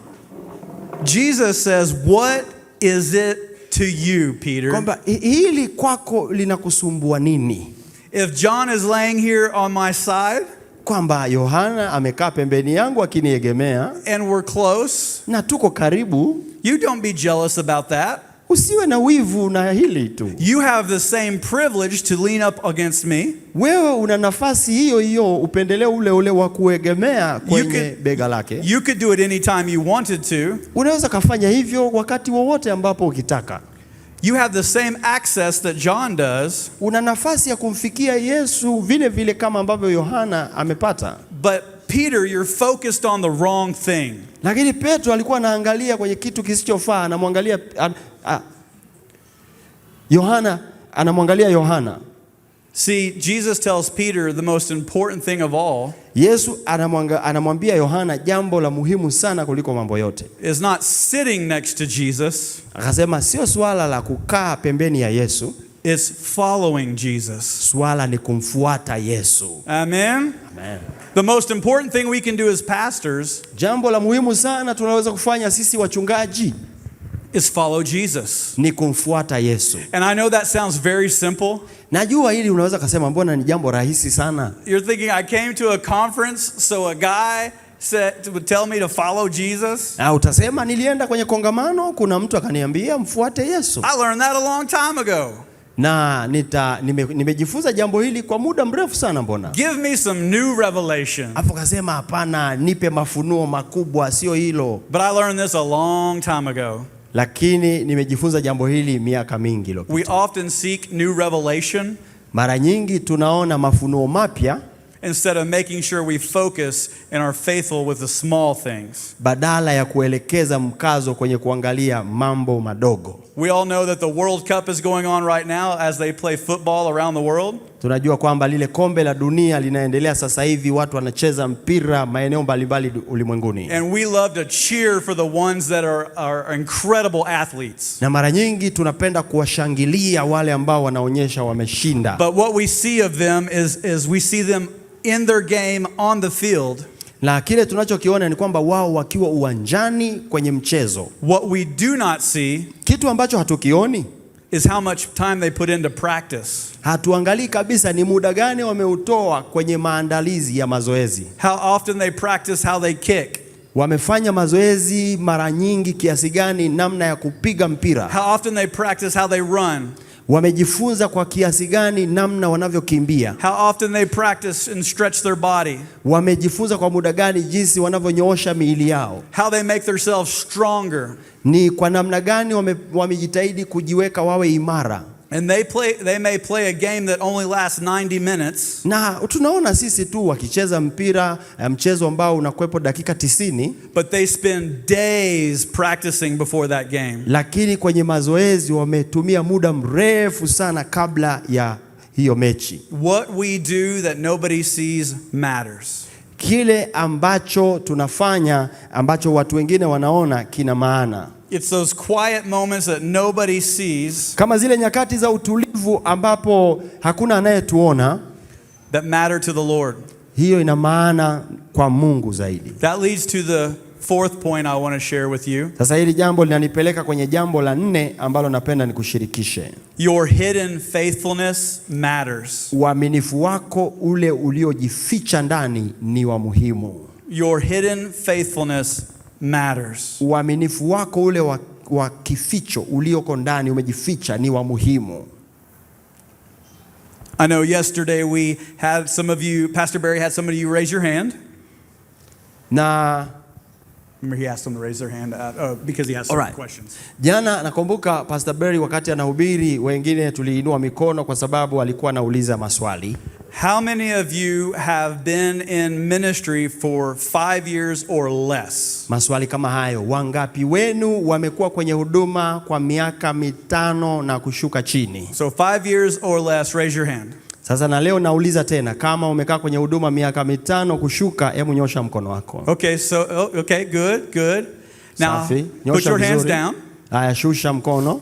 Jesus says, what is it to you, Peter? Kwamba hili kwako linakusumbua nini? If John is laying here on my side, Kwamba Yohana amekaa pembeni yangu akiniegemea and we're close, na tuko karibu, you don't be jealous about that. usiwe na wivu na hili tu. You have the same privilege to lean up against me. Wewe una nafasi hiyo hiyo, upendeleo ule ule wa kuegemea kwenye bega lake. You could do it anytime you wanted to. Unaweza kufanya hivyo wakati wowote ambapo ukitaka. You have the same access that John does. Una nafasi ya kumfikia Yesu vile vile kama ambavyo Yohana amepata. But Peter, you're focused on the wrong thing. Lakini Petro alikuwa anaangalia kwenye kitu kisichofaa, anamwangalia Yohana, anamwangalia Yohana. See, Jesus tells Peter the most important thing of all. Yesu anamwambia Yohana jambo la muhimu sana kuliko mambo yote. Is not sitting next to Jesus. Akasema sio swala la kukaa pembeni ya Yesu. It's following Jesus. Swala ni kumfuata Yesu. Amen. Amen. The most important thing we can do as pastors, jambo la muhimu sana tunaweza kufanya sisi wachungaji, is follow Jesus. ni kumfuata Yesu. And I know that sounds very simple. Najua hili unaweza kusema mbona ni jambo rahisi sana. You're thinking I came to a conference so a guy would tell me to follow Jesus. Utasema nilienda kwenye kuna mtu akaniambia mfuate Yesu. I learned that a long time ago. Na nimejifunza jambo hili kwa muda mrefu sana mbona. Give me some new revelation. Hapo kasema hapana, nipe mafunuo makubwa, sio hilo. But I learned this a long time ago. Lakini nimejifunza jambo hili miaka mingi iliyopita. We often seek new revelation. Mara nyingi tunaona mafunuo mapya instead of making sure we focus and are faithful with the small things. Badala ya kuelekeza mkazo kwenye kuangalia mambo madogo. We all know that the World Cup is going on right now as they play football around the world. Tunajua kwamba lile kombe la dunia linaendelea sasa hivi, watu wanacheza mpira maeneo mbalimbali ulimwenguni. And we love to cheer for the ones that are incredible athletes. Na mara nyingi tunapenda kuwashangilia wale ambao wanaonyesha wameshinda. But what we see of them is we see them in their game on the field. Na kile tunachokiona ni kwamba wao wakiwa uwanjani kwenye mchezo. What we do not see, kitu ambacho hatukioni, is how much time they put into practice. Hatuangalii kabisa ni muda gani wameutoa kwenye maandalizi ya mazoezi. How often they practice how they kick. Wamefanya mazoezi mara nyingi kiasi gani namna ya kupiga mpira. How often they practice how they run. Wamejifunza kwa kiasi gani namna wanavyokimbia. How often they practice and stretch their body. Wamejifunza kwa muda gani jinsi wanavyonyoosha miili yao. How they make themselves stronger. Ni kwa namna gani wamejitahidi kujiweka wawe imara. And they may play a game that only lasts 90 minutes. Na tunaona sisi tu wakicheza mpira, mchezo ambao unakuepo dakika 90. But they spend days practicing before that game. Lakini kwenye mazoezi wametumia muda mrefu sana kabla ya hiyo mechi. What we do that nobody sees matters. Kile ambacho tunafanya ambacho watu wengine wanaona kina maana. It's those quiet moments that nobody sees. Kama zile nyakati za utulivu ambapo hakuna anayetuona, that matter to the Lord. Hiyo ina maana kwa Mungu zaidi. That leads to the fourth point I want to share with you. Sasa hili jambo linanipeleka kwenye jambo la 4 ambalo napenda nikushirikishe. Your hidden faithfulness matters. Uaminifu wako ule uliojificha ndani ni wa muhimu. Your hidden faithfulness matters. Uaminifu wako ule wa kificho ulioko ndani umejificha ni wa muhimu. I know yesterday we had some of you, Pastor Barry had some of you raise your hand. Na remember he asked them to raise their hand because he has some questions. Jana nakumbuka Pastor Barry wakati anahubiri, wengine tuliinua mikono kwa sababu alikuwa anauliza maswali. How many of you have been in ministry for 5 years or less? Maswali kama hayo. Wangapi wenu wamekuwa kwenye huduma kwa miaka 5 na kushuka chini? So 5 years or less, raise your hand. Sasa na leo nauliza tena, kama umekaa kwenye huduma miaka 5 kushuka, hebu nyosha mkono wako. Okay, good. Now, put your hands down. Haya, shusha mkono.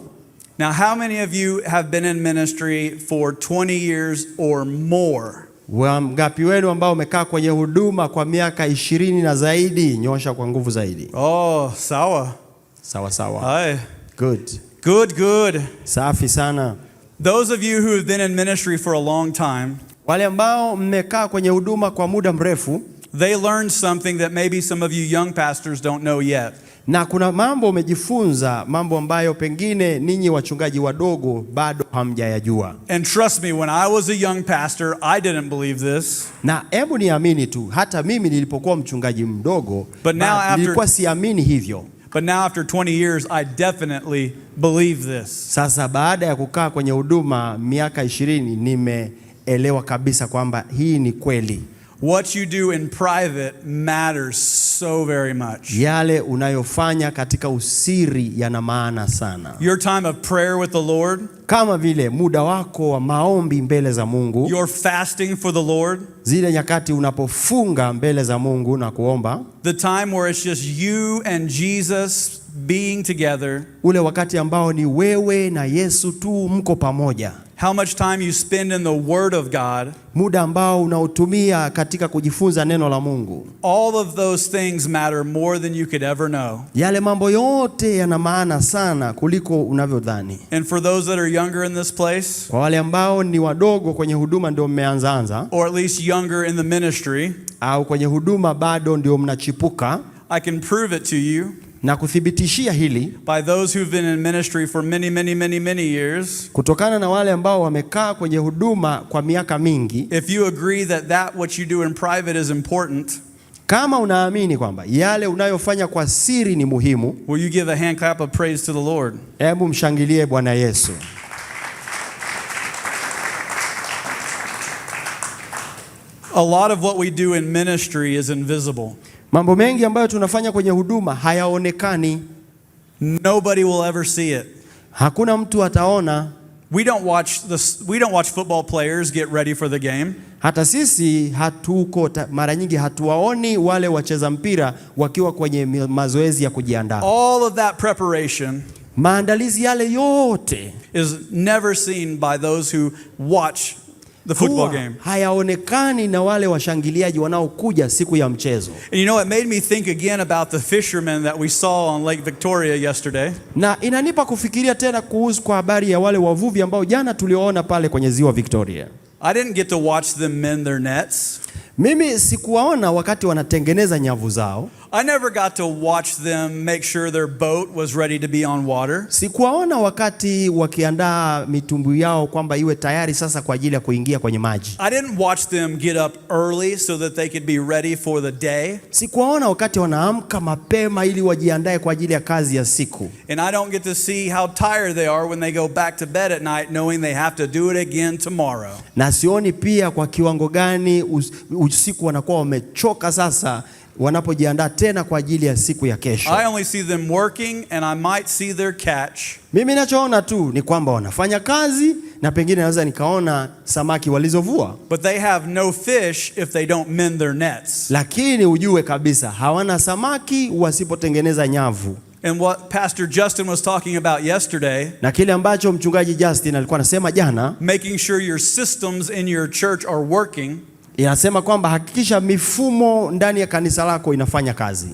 Now, how many of you have been in ministry for 20 years or more? Wangapi wenu ambao umekaa kwenye huduma kwa miaka 20 na zaidi? Nyosha kwa nguvu zaidi. Oh, sawa. Sawa sawa. Aye. Good. Good. Safi sana. Those of you who have been in ministry for a long time, Wale ambao mmekaa kwenye huduma kwa muda mrefu, they learned something that maybe some of you young pastors don't know yet. na kuna mambo umejifunza, mambo ambayo pengine ninyi wachungaji wadogo bado hamjayajua. And trust me, when I was a young pastor, I didn't believe this. Na hebu niamini tu, hata mimi nilipokuwa mchungaji mdogo, nilikuwa siamini hivyo. But now after 20 years, I definitely believe this. Sasa baada ya kukaa kwenye huduma miaka 20, nimeelewa kabisa kwamba hii ni kweli. What you do in private matters so very much. Yale unayofanya katika usiri yana maana sana. Your time of prayer with the Lord, kama vile muda wako wa maombi mbele za Mungu, your fasting for the Lord, zile nyakati unapofunga mbele za Mungu na kuomba, the time where it's just you and Jesus being together, ule wakati ambao ni wewe na Yesu tu mko pamoja. how much time you spend in the Word of God, muda ambao unautumia katika kujifunza neno la Mungu. all of those things matter more than you could ever know. Yale mambo yote yana maana sana kuliko unavyodhani. And for those that are younger in this place, Kwa wale ambao ni wadogo kwenye huduma ndio mmeanza, or at least younger in the ministry, au kwenye huduma bado ndio mnachipuka, I can prove it to you na kuthibitishia hili by those who've been in ministry for many years. kutokana na wale ambao wamekaa kwenye huduma kwa miaka mingi. If you agree that what you do in private is important, kama unaamini kwamba yale unayofanya kwa siri ni muhimu, will you give a hand clap of praise to the Lord? Hebu mshangilie Bwana Yesu. A lot of what we do in ministry is invisible. Mambo mengi ambayo tunafanya kwenye huduma hayaonekani. Nobody will ever see it. Hakuna mtu ataona. We don't watch football players get ready for the game. Hata sisi mara nyingi hatuwaoni wale wacheza mpira wakiwa kwenye mazoezi ya kujiandaa. All of that preparation, maandalizi yale yote, is never seen by those who watch the football game. Hayaonekani na wale washangiliaji wanaokuja siku ya mchezo. And you know, it made me think again about the fishermen that we saw on Lake Victoria yesterday. Na inanipa kufikiria tena kuhusu kwa habari ya wale wavuvi ambao jana tuliona pale kwenye ziwa Victoria. I didn't get to watch them mend their nets. Mimi sikuwaona wakati wanatengeneza nyavu zao. I never got to watch them make sure their boat was ready to be on water. Sikuwaona wakati wakiandaa mitumbwi yao kwamba iwe tayari sasa kwa ajili ya kuingia kwenye maji. I didn't watch them get up early so that they could be ready for the day. Sikuwaona wakati wanaamka mapema ili wajiandae kwa ajili ya kazi ya siku. And I don't get to see how tired they are when they go back to bed at night knowing they have to do it again tomorrow. Na sioni pia kwa kiwango gani usiku wanakuwa wamechoka sasa wanapojiandaa tena kwa ajili ya siku ya kesho. I only see them working and I might see their catch. Mimi ninachoona tu ni kwamba wanafanya kazi na pengine naweza nikaona samaki walizovua. But they have no fish if they don't mend their nets. Lakini ujue kabisa hawana samaki wasipotengeneza nyavu. And what Pastor Justin was talking about yesterday, na kile ambacho mchungaji Justin alikuwa anasema jana, making sure your systems in your church are working, inasema kwamba hakikisha mifumo ndani ya kanisa lako inafanya kazi.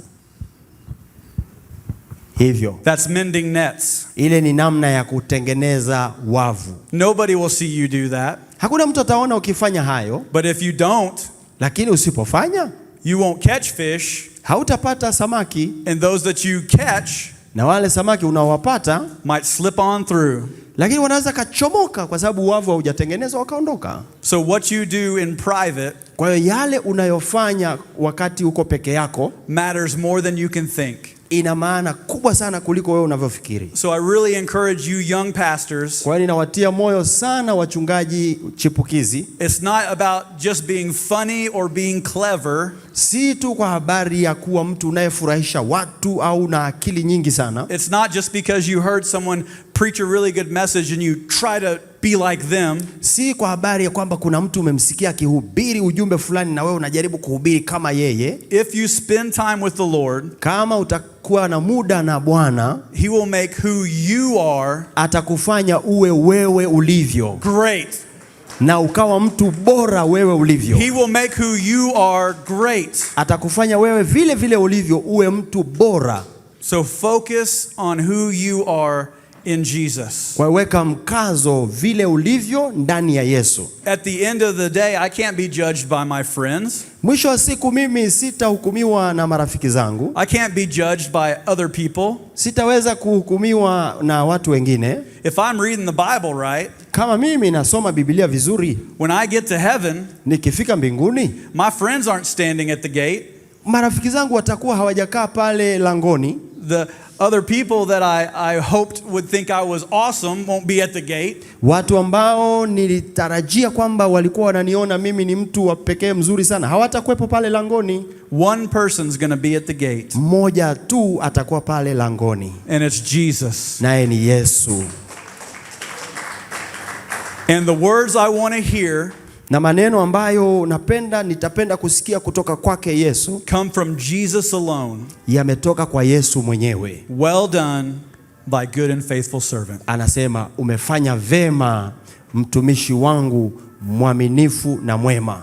Hivyo. That's mending nets. Ile ni namna ya kutengeneza wavu. Nobody will see you do that. Hakuna mtu ataona ukifanya hayo. But if you don't, lakini usipofanya, you won't catch fish. Hautapata samaki. And those that you catch, na wale samaki unaowapata, might slip on through. Lakini wanaweza kachomoka kwa sababu wavu haujatengenezwa wakaondoka. So what you do in private, kwa hiyo yale unayofanya wakati uko peke yako, matters more than you can think. Ina maana kubwa sana kuliko wewe unavyofikiri. So I really encourage you young pastors. Kwa hiyo ninawatia moyo sana wachungaji chipukizi. It's not about just being funny or being clever. Si tu kwa habari ya kuwa mtu unayefurahisha watu au na akili nyingi sana. It's not just because you heard someone preach a really good message and you try to be like them. Si kwa habari ya kwamba kuna mtu umemsikia akihubiri ujumbe fulani na wewe unajaribu kuhubiri kama yeye. If you spend time with the Lord, kama utakuwa na muda na Bwana, He will make who you are, atakufanya uwe wewe ulivyo, great. Na ukawa mtu bora wewe ulivyo. He will make who you are great. Atakufanya wewe vile vile ulivyo uwe mtu bora. So focus on who you are in Jesus. Kwa weka mkazo vile ulivyo ndani ya Yesu. At the end of the day, I can't be judged by my friends. Mwisho wa siku mimi sitahukumiwa na marafiki zangu. I can't be judged by other people. Sitaweza kuhukumiwa na watu wengine. If I'm reading the Bible right, kama mimi nasoma Biblia vizuri, when I get to heaven, nikifika mbinguni, my friends aren't standing at the gate. Marafiki zangu watakuwa hawajakaa pale langoni. The other people that I hoped would think I was awesome won't be at the gate. Watu ambao nilitarajia kwamba walikuwa wananiona mimi ni mtu wa pekee mzuri sana, hawatakuwepo pale langoni. One person's going to be at the gate. Mmoja tu atakuwa pale langoni. And it's Jesus. Naye ni Yesu. And the words I want to hear, na maneno ambayo nitapenda kusikia kutoka kwake Yesu, come from Jesus alone. Yametoka kwa Yesu mwenyewe. Well done, thy good and faithful servant. Anasema, umefanya vema mtumishi wangu mwaminifu na mwema.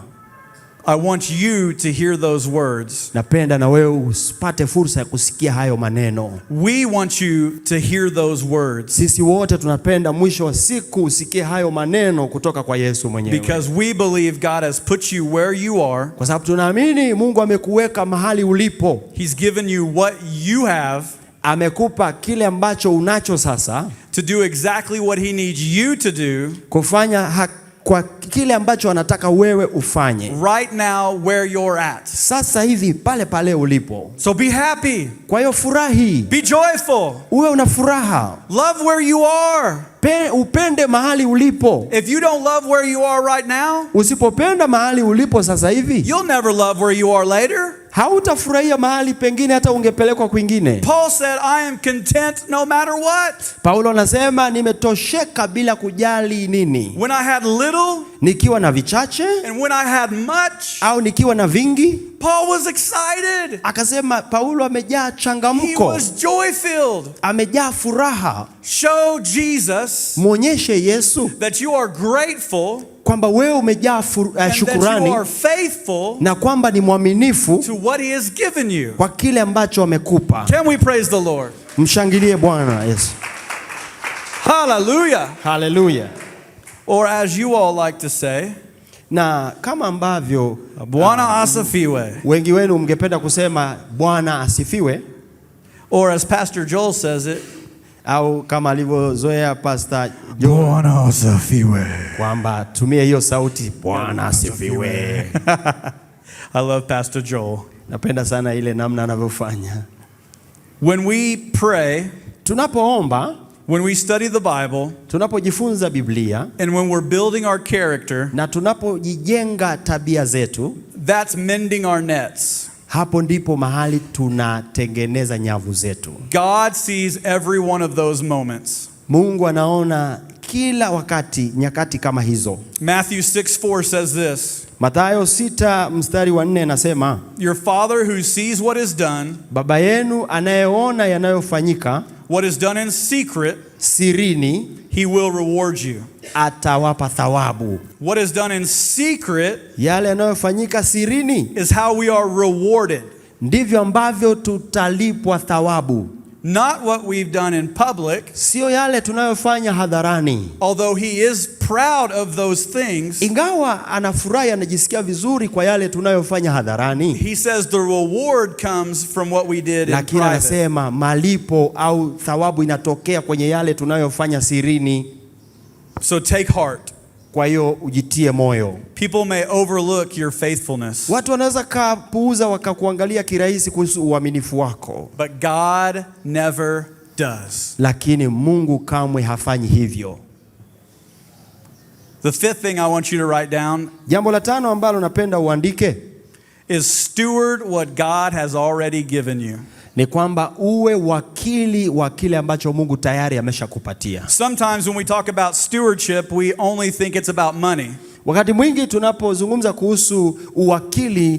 I want you to hear those words. Napenda na wewe usipate fursa ya kusikia hayo maneno. We want you to hear those words. Sisi wote tunapenda mwisho wa siku usikie hayo maneno kutoka kwa Yesu mwenyewe. Because we believe God has put you where you are. Kwa sababu tunaamini Mungu amekuweka mahali ulipo. He's given you what you have. Amekupa kile ambacho unacho sasa. To do exactly what he needs you to do. Kufanya kwa kile ambacho anataka wewe ufanye. Right now where you're at. Sasa hivi pale pale ulipo. So be happy. Kwa hiyo furahi. Be joyful. Uwe una furaha. Love where you are. Upende mahali ulipo. If you don't love where you are right now, usipopenda mahali ulipo sasa hivi, you'll never love where you are later. Hautafurahia mahali pengine hata ungepelekwa kwingine. Paul said, I am content no matter what. Paulo anasema nimetosheka bila kujali nini. When I had little, nikiwa na vichache, and when I had much, au nikiwa na vingi, Paul was excited. Akasema Paulo amejaa changamko. He was joy-filled. Amejaa furaha. Show Jesus, muonyeshe Yesu, that you are grateful, kwamba wewe umejaa shukrani, na kwamba ni mwaminifu to what he has given you. Kwa kile ambacho amekupa. Can we praise the Lord? Mshangilie Bwana Yesu. Hallelujah. Hallelujah. Or as you all like to say, na kama ambavyo Bwana asifiwe. Wengi wenu mngependa kusema Bwana asifiwe. Or as Pastor Joel says it, au kama alivyozoea Pastor Joel, Bwana asifiwe, kwamba tumie hiyo sauti, Bwana asifiwe. I love Pastor Joel. Napenda sana ile namna anavyofanya. When we pray, tunapoomba, when we study the Bible, tunapojifunza Biblia, and when we're building our character, na tunapojijenga tabia zetu, that's mending our nets. Hapo ndipo mahali tunatengeneza nyavu zetu. God sees every one of those moments. Mungu anaona kila wakati nyakati kama hizo. Matthew 6:4 says this. Mathayo 6:4 nasema, Your Father who sees what is done, Baba yenu anayeona yanayofanyika, what is done in secret, sirini, he will reward you. Atawapa thawabu. What is done in secret, yale yanayofanyika sirini, is how we are rewarded. Ndivyo ambavyo tutalipwa thawabu. Not what we've done in public. Sio yale tunayofanya hadharani. Although he is proud of those things, ingawa anafurahi, anajisikia vizuri kwa yale tunayofanya hadharani, he says the reward comes from what we did in lakini private. Anasema malipo au thawabu inatokea kwenye yale tunayofanya sirini. So take heart. Kwa hiyo ujitie moyo. People may overlook your faithfulness. Watu wanaweza kupuuza wakakuangalia kirahisi kuhusu uaminifu wako. But God never does. Lakini Mungu kamwe hafanyi hivyo. The fifth thing I want you to write down, jambo la 5 ambalo napenda uandike, is steward what God has already given you. Ni kwamba uwe wakili wa kile ambacho Mungu tayari ameshakupatia. Sometimes when we talk about stewardship, we only think it's about money. Wakati mwingi tunapozungumza kuhusu uwakili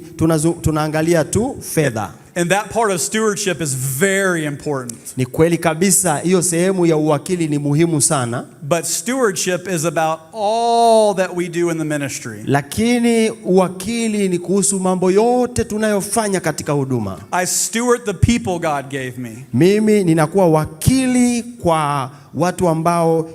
tunaangalia tu fedha. And that part of stewardship is very important. Ni kweli kabisa, hiyo sehemu ya uwakili ni muhimu sana. But stewardship is about all that we do in the ministry. Lakini uwakili ni kuhusu mambo yote tunayofanya katika huduma. I steward the people God gave me. Mimi ninakuwa wakili kwa watu ambao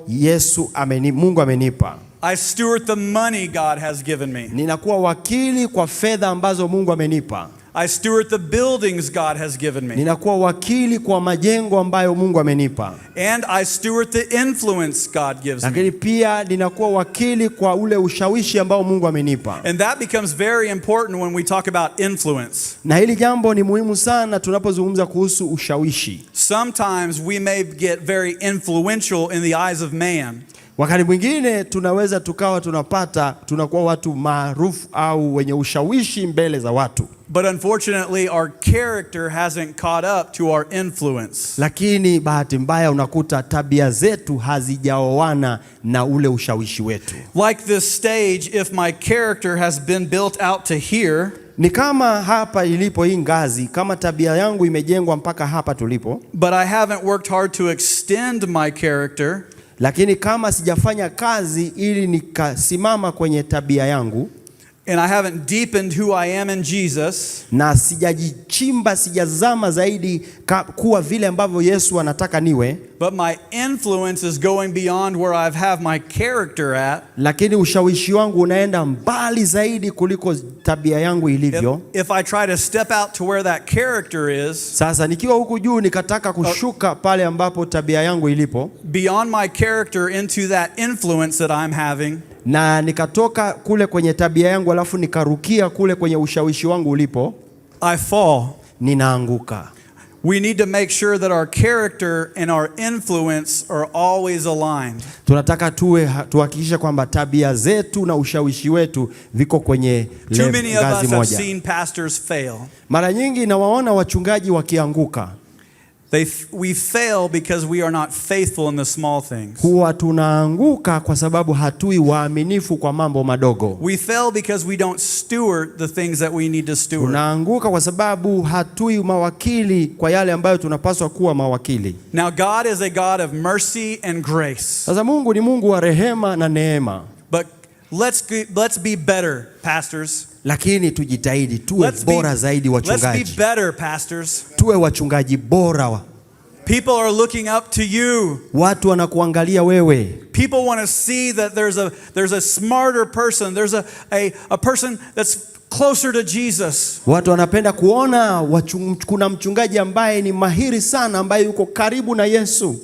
Mungu amenipa. I steward the money God has given me. Ninakuwa wakili kwa fedha ambazo Mungu amenipa. I steward the buildings God has given me. Ninakuwa wakili kwa majengo ambayo Mungu amenipa. And I steward the influence God gives me. Lakini pia ninakuwa wakili kwa ule ushawishi ambao Mungu amenipa. And that becomes very important when we talk about influence. Na hili jambo ni muhimu sana tunapozungumza kuhusu ushawishi. Sometimes we may get very influential in the eyes of man. Wakati mwingine tunaweza tunakuwa watu maarufu au wenye ushawishi mbele za watu. But unfortunately our character hasn't caught up to our influence. Lakini bahati mbaya unakuta tabia zetu hazijaoana na ule ushawishi wetu. Like this stage, if my character has been built out to here, ni kama hapa ilipo hii ngazi, kama tabia yangu imejengwa mpaka hapa tulipo, but I haven't worked hard to extend my character, lakini kama sijafanya kazi ili nikasimama kwenye tabia yangu, and I haven't deepened who I am in Jesus, na sijazama zaidi kuwa vile ambavyo Yesu anataka niwe, but my influence is going beyond where I have my character at, lakini ushawishi wangu unaenda mbali zaidi kuliko tabia yangu ilivyo. If I try to step out to where that character is, sasa nikiwa huku juu nikataka kushuka pale ambapo tabia yangu ilipo, beyond my character into that influence that I'm having, na nikatoka kule kwenye tabia yangu alafu nikarukia kule kwenye ushawishi wangu ulipo, I fall. Ninaanguka. We need to make sure that our character and our influence are always aligned. Tunataka tuhakikishe kwamba tabia zetu na ushawishi wetu viko kwenye ngazi moja. Too many of us have seen pastors fail. Mara nyingi nawaona wachungaji wakianguka. We fail because we are not faithful in the small things. Huwa tunaanguka kwa sababu hatui waaminifu kwa mambo madogo. We fail because we don't steward the things that we need to steward. Tunaanguka kwa sababu hatui mawakili kwa yale ambayo tunapaswa kuwa mawakili. Now God is a God of mercy and grace. Sasa Mungu ni Mungu wa rehema na neema. But let's be better, pastors. Lakini tujitahidi tuwe bora zaidi wachungaji. Let's be better, pastors. Tuwe wachungaji bora. People are looking up to you. Watu wanakuangalia wewe. People want to see that there's a smarter person. There's a person that's closer to Jesus. Watu wanapenda kuona kuna mchungaji ambaye ni mahiri sana, ambaye yuko karibu na Yesu.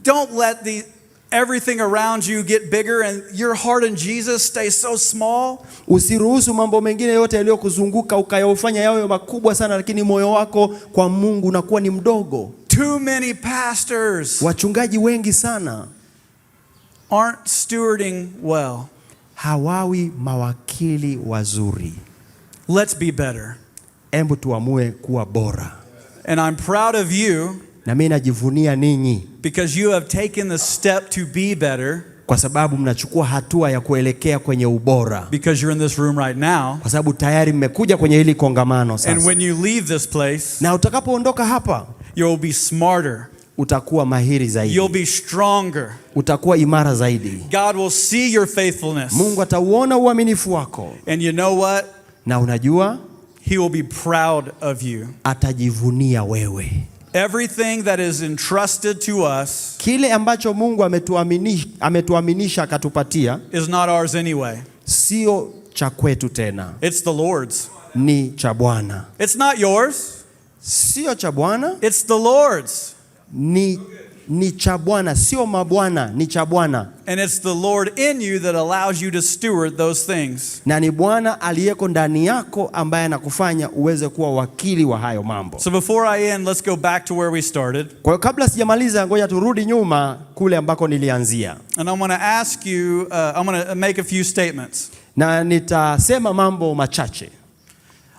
Don't let everything around you get bigger and your heart in Jesus stays so small. Usiruhusu mambo mengine yote yaliyokuzunguka ukayofanya yawe makubwa sana, lakini moyo wako kwa Mungu unakuwa ni mdogo. Too many pastors, wachungaji wengi sana, aren't stewarding well. Hawawi mawakili wazuri. Let's be better. Hebu tuamue kuwa bora. And I'm proud of you. Na mimi najivunia ninyi. Because you have taken the step to be better. Kwa sababu mnachukua hatua ya kuelekea kwenye ubora. Because you're in this room right now. Kwa sababu tayari mmekuja kwenye hili kongamano sasa. And when you leave this place, na utakapoondoka hapa, you'll be smarter. Utakuwa mahiri zaidi. You'll be stronger. Utakuwa imara zaidi. God will see your faithfulness. Mungu atauona uaminifu wako. And you know what? Na unajua? He will be proud of you. Atajivunia wewe. Everything that is entrusted to us, kile ambacho Mungu ametuaminisha akatupatia, is not ours anyway. Sio cha kwetu tena. It's the Lord's. Ni cha Bwana. It's not yours. Sio cha Bwana. It's the Lord's. Ni cha Bwana, sio mabwana, ni cha Bwana. And it's the Lord in you that allows you to steward those things. Na ni Bwana aliyeko ndani yako ambaye anakufanya uweze kuwa wakili wa hayo mambo. So before I end, let's go back to where we started. Kwa hiyo kabla sijamaliza, ngoja turudi nyuma kule ambako nilianzia. And I'm going to ask you, I'm going to make a few statements. Na nitasema mambo machache.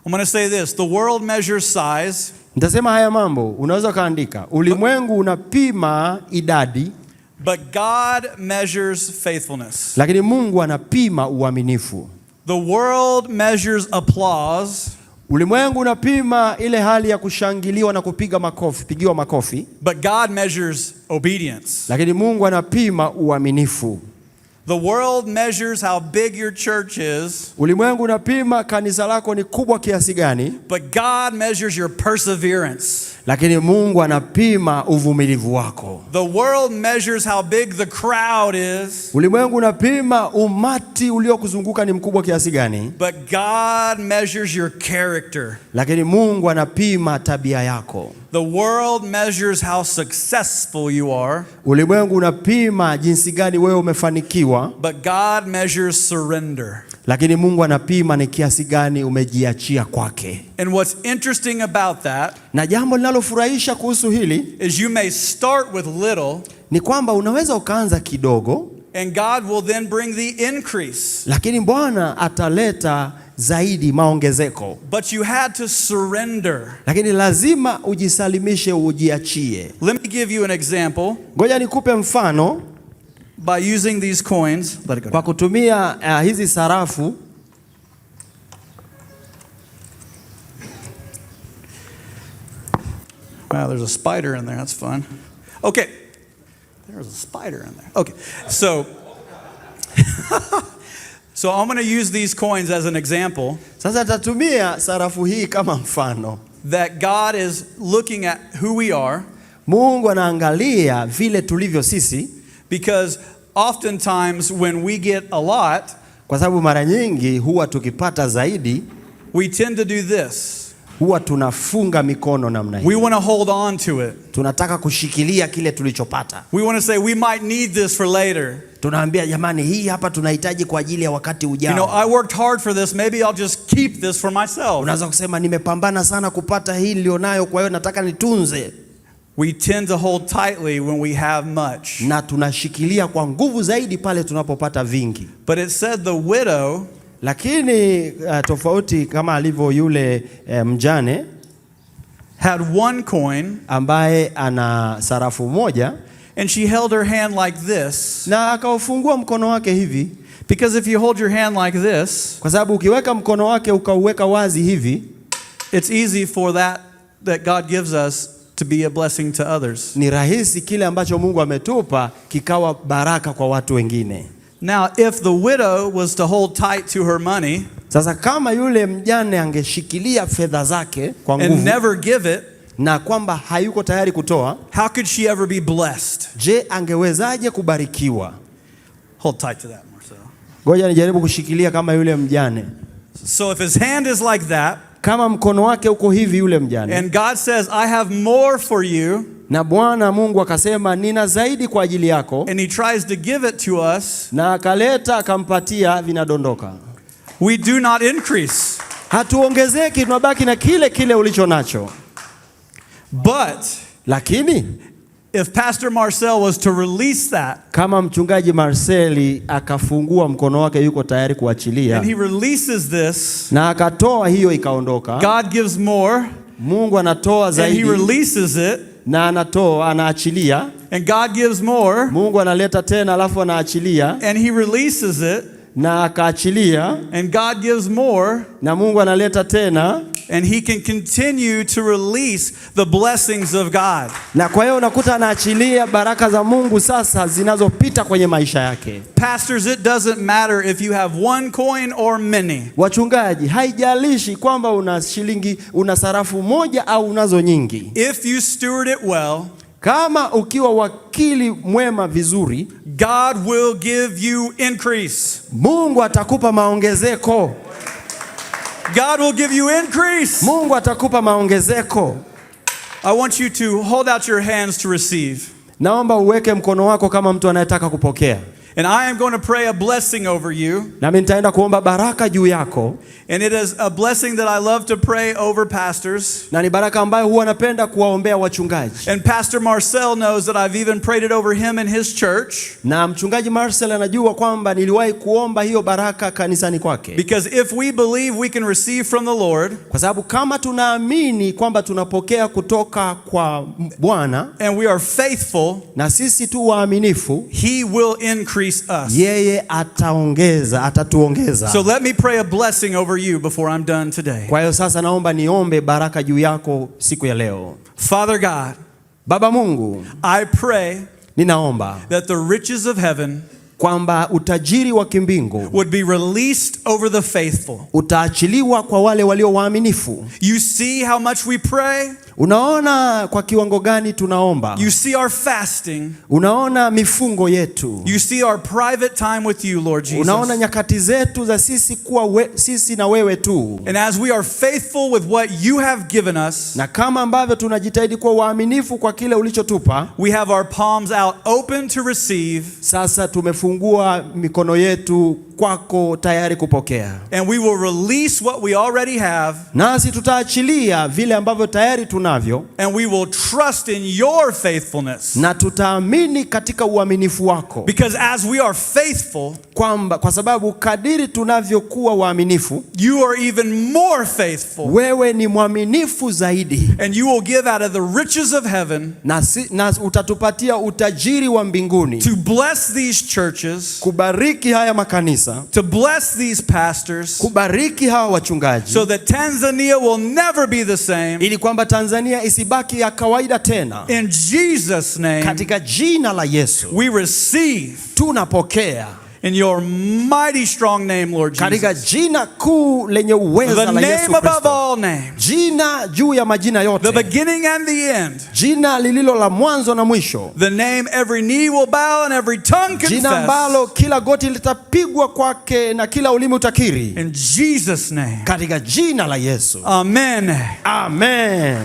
I'm going to say this, the world measures size. Nitasema haya mambo, unaweza kaandika. Ulimwengu unapima idadi, but God measures faithfulness. Lakini Mungu anapima uaminifu. The world measures applause. Ulimwengu unapima ile hali ya kushangiliwa na pigiwa makofi. But God measures obedience. Lakini Mungu anapima uaminifu. The world measures how big your church is. Ulimwengu unapima kanisa lako ni kubwa kiasi gani. But God measures your perseverance. Lakini Mungu anapima uvumilivu wako. The world measures how big the crowd is. Ulimwengu unapima umati uliokuzunguka ni mkubwa kiasi gani. But God measures your character. Lakini Mungu anapima tabia yako. The world measures how successful you are. Ulimwengu unapima jinsi gani wewe umefanikiwa. But God measures surrender. Lakini Mungu anapima ni kiasi gani umejiachia kwake. And what's interesting about that, na jambo linalofurahisha kuhusu hili, is you may start with little, ni kwamba unaweza ukaanza kidogo, and God will then bring the increase. Lakini Bwana ataleta zaidi, maongezeko. But you had to surrender. Lakini lazima ujisalimishe, ujiachie. Let me give you an example. Ngoja nikupe mfano. By using these coins, let it go. Kwa kutumia hizi sarafu. Wow, there's a spider in there. That's fun. Okay. There's a spider in there. Okay. So so I'm going to use these coins as an example. Sasa tatumia sarafu hii kama mfano. That God is looking at who we are. Mungu anaangalia vile tulivyo sisi. Because oftentimes when we get a lot, kwa sababu mara nyingi huwa tukipata zaidi, we tend to do this. Huwa tunafunga mikono namna hii. We want to hold on to it. Tunataka kushikilia kile tulichopata. We want to say we might need this for later. Tunaambia jamani, hii hapa tunahitaji kwa ajili ya wakati ujao. You know, I worked hard for this, maybe I'll just keep this for myself. Unaweza kusema nimepambana sana kupata hii nilionayo, kwa hiyo nataka nitunze. We tend to hold tightly when we have much. Na tunashikilia kwa nguvu zaidi pale tunapopata vingi. But it said the widow, lakini tofauti kama alivyo yule mjane, had one coin, ambaye ana sarafu moja, and she held her hand like this. Na akaufungua mkono wake hivi. Because if you hold your hand like this, kwa sababu ukiweka mkono wake ukauweka wazi hivi, it's easy for that God gives us to be a blessing to others. Ni rahisi kile ambacho Mungu ametupa kikawa baraka kwa watu wengine. Now, if the widow was to hold tight to her money, sasa kama yule mjane angeshikilia fedha zake kwa nguvu, and never give it, na kwamba hayuko tayari kutoa, how could she ever be blessed? Je, angewezaje kubarikiwa? Hold tight to that, Marcel. Ngoja nijaribu kushikilia kama yule mjane. So if his hand is like that, kama mkono wake uko hivi yule mjane, and God says, I have more for you, na Bwana Mungu akasema nina zaidi kwa ajili yako, and he tries to give it to us, na akaleta akampatia, vinadondoka. We do not increase. Hatuongezeki, tunabaki na kile kile ulicho nacho. But lakini if Pastor Marcel was to release that, kama mchungaji Marceli akafungua mkono wake, yuko tayari kuachilia, and he releases this, na akatoa hiyo ikaondoka, God gives more, Mungu anatoa zaidi, and he releases it, na anatoa, anaachilia, and God gives more, Mungu analeta tena alafu anaachilia, and he releases it, na akaachilia, and God gives more, na Mungu analeta tena, and he can continue to release the blessings of God. Na kwa hiyo unakuta anaachilia baraka za Mungu sasa zinazopita kwenye maisha yake. Pastors, it doesn't matter if you have one coin or many. Wachungaji, haijalishi kwamba una shilingi, una sarafu moja au unazo nyingi. If you steward it well, kama ukiwa wakili mwema vizuri, God will give you increase. Mungu atakupa maongezeko. God will give you increase. Mungu atakupa maongezeko. I want you to hold out your hands to receive. Naomba uweke mkono wako kama mtu anayetaka kupokea. And I am going to pray a blessing over you. Na mimi nitaenda kuomba baraka juu yako. And it is a blessing that I love to pray over pastors. Na ni baraka ambayo huwa napenda kuwaombea wachungaji. And Pastor Marcel knows that I've even prayed it over him and his church. Na mchungaji Marcel anajua kwamba niliwahi kuomba hiyo baraka kanisani kwake. Because if we believe we can receive from the Lord, kwa sababu kama tunaamini kwamba tunapokea kutoka kwa Bwana, and we are faithful, na sisi tu waaminifu, he will increase increase us. Yeye atatuongeza. So let me pray a blessing over you before I'm done today. Kwa hiyo sasa naomba niombe baraka juu yako siku ya leo. Father God, Baba Mungu, I pray ninaomba that the riches of heaven kwamba utajiri wa kimbingu would be released over the faithful. utaachiliwa kwa wale walio waaminifu. You see how much we pray? Unaona kwa kiwango gani tunaomba. You see our fasting. Unaona mifungo yetu. You see our private time with you, Lord Jesus. Unaona nyakati zetu za sisi kuwa sisi na wewe tu. And as we are faithful with what you have given us, na kama ambavyo tunajitahidi kuwa waaminifu kwa kile ulichotupa, we have our palms out open to receive. Sasa tumefungua mikono yetu kwako tayari kupokea. And we will release what we already have. Nasi tutaachilia vile ambavyo tayari tunavyo. And we will trust in your faithfulness. Na tutaamini katika uaminifu wako. Because as we are faithful, kwa sababu kadiri tunavyokuwa waaminifu, you are even more faithful. Wewe ni mwaminifu zaidi. And you will give out of the riches of heaven. Na utatupatia utajiri wa mbinguni. To bless these churches. Kubariki haya makanisa. To bless these pastors. Kubariki hawa wachungaji. So that Tanzania will never be the same. Ili kwamba Tanzania isibaki ya kawaida tena. In Jesus' name. Katika jina la Yesu. We receive. Tunapokea. In your mighty strong name, Lord Jesus. Katika jina kuu lenye uweza la Yesu Kristo. The name above all names. Jina juu ya majina yote. The beginning and the end. Jina lililo la mwanzo na mwisho. The name every knee will bow and every tongue confess. Jina ambalo kila goti litapigwa kwake na kila ulimi utakiri. In Jesus' name. Katika jina la Yesu. Amen. Amen.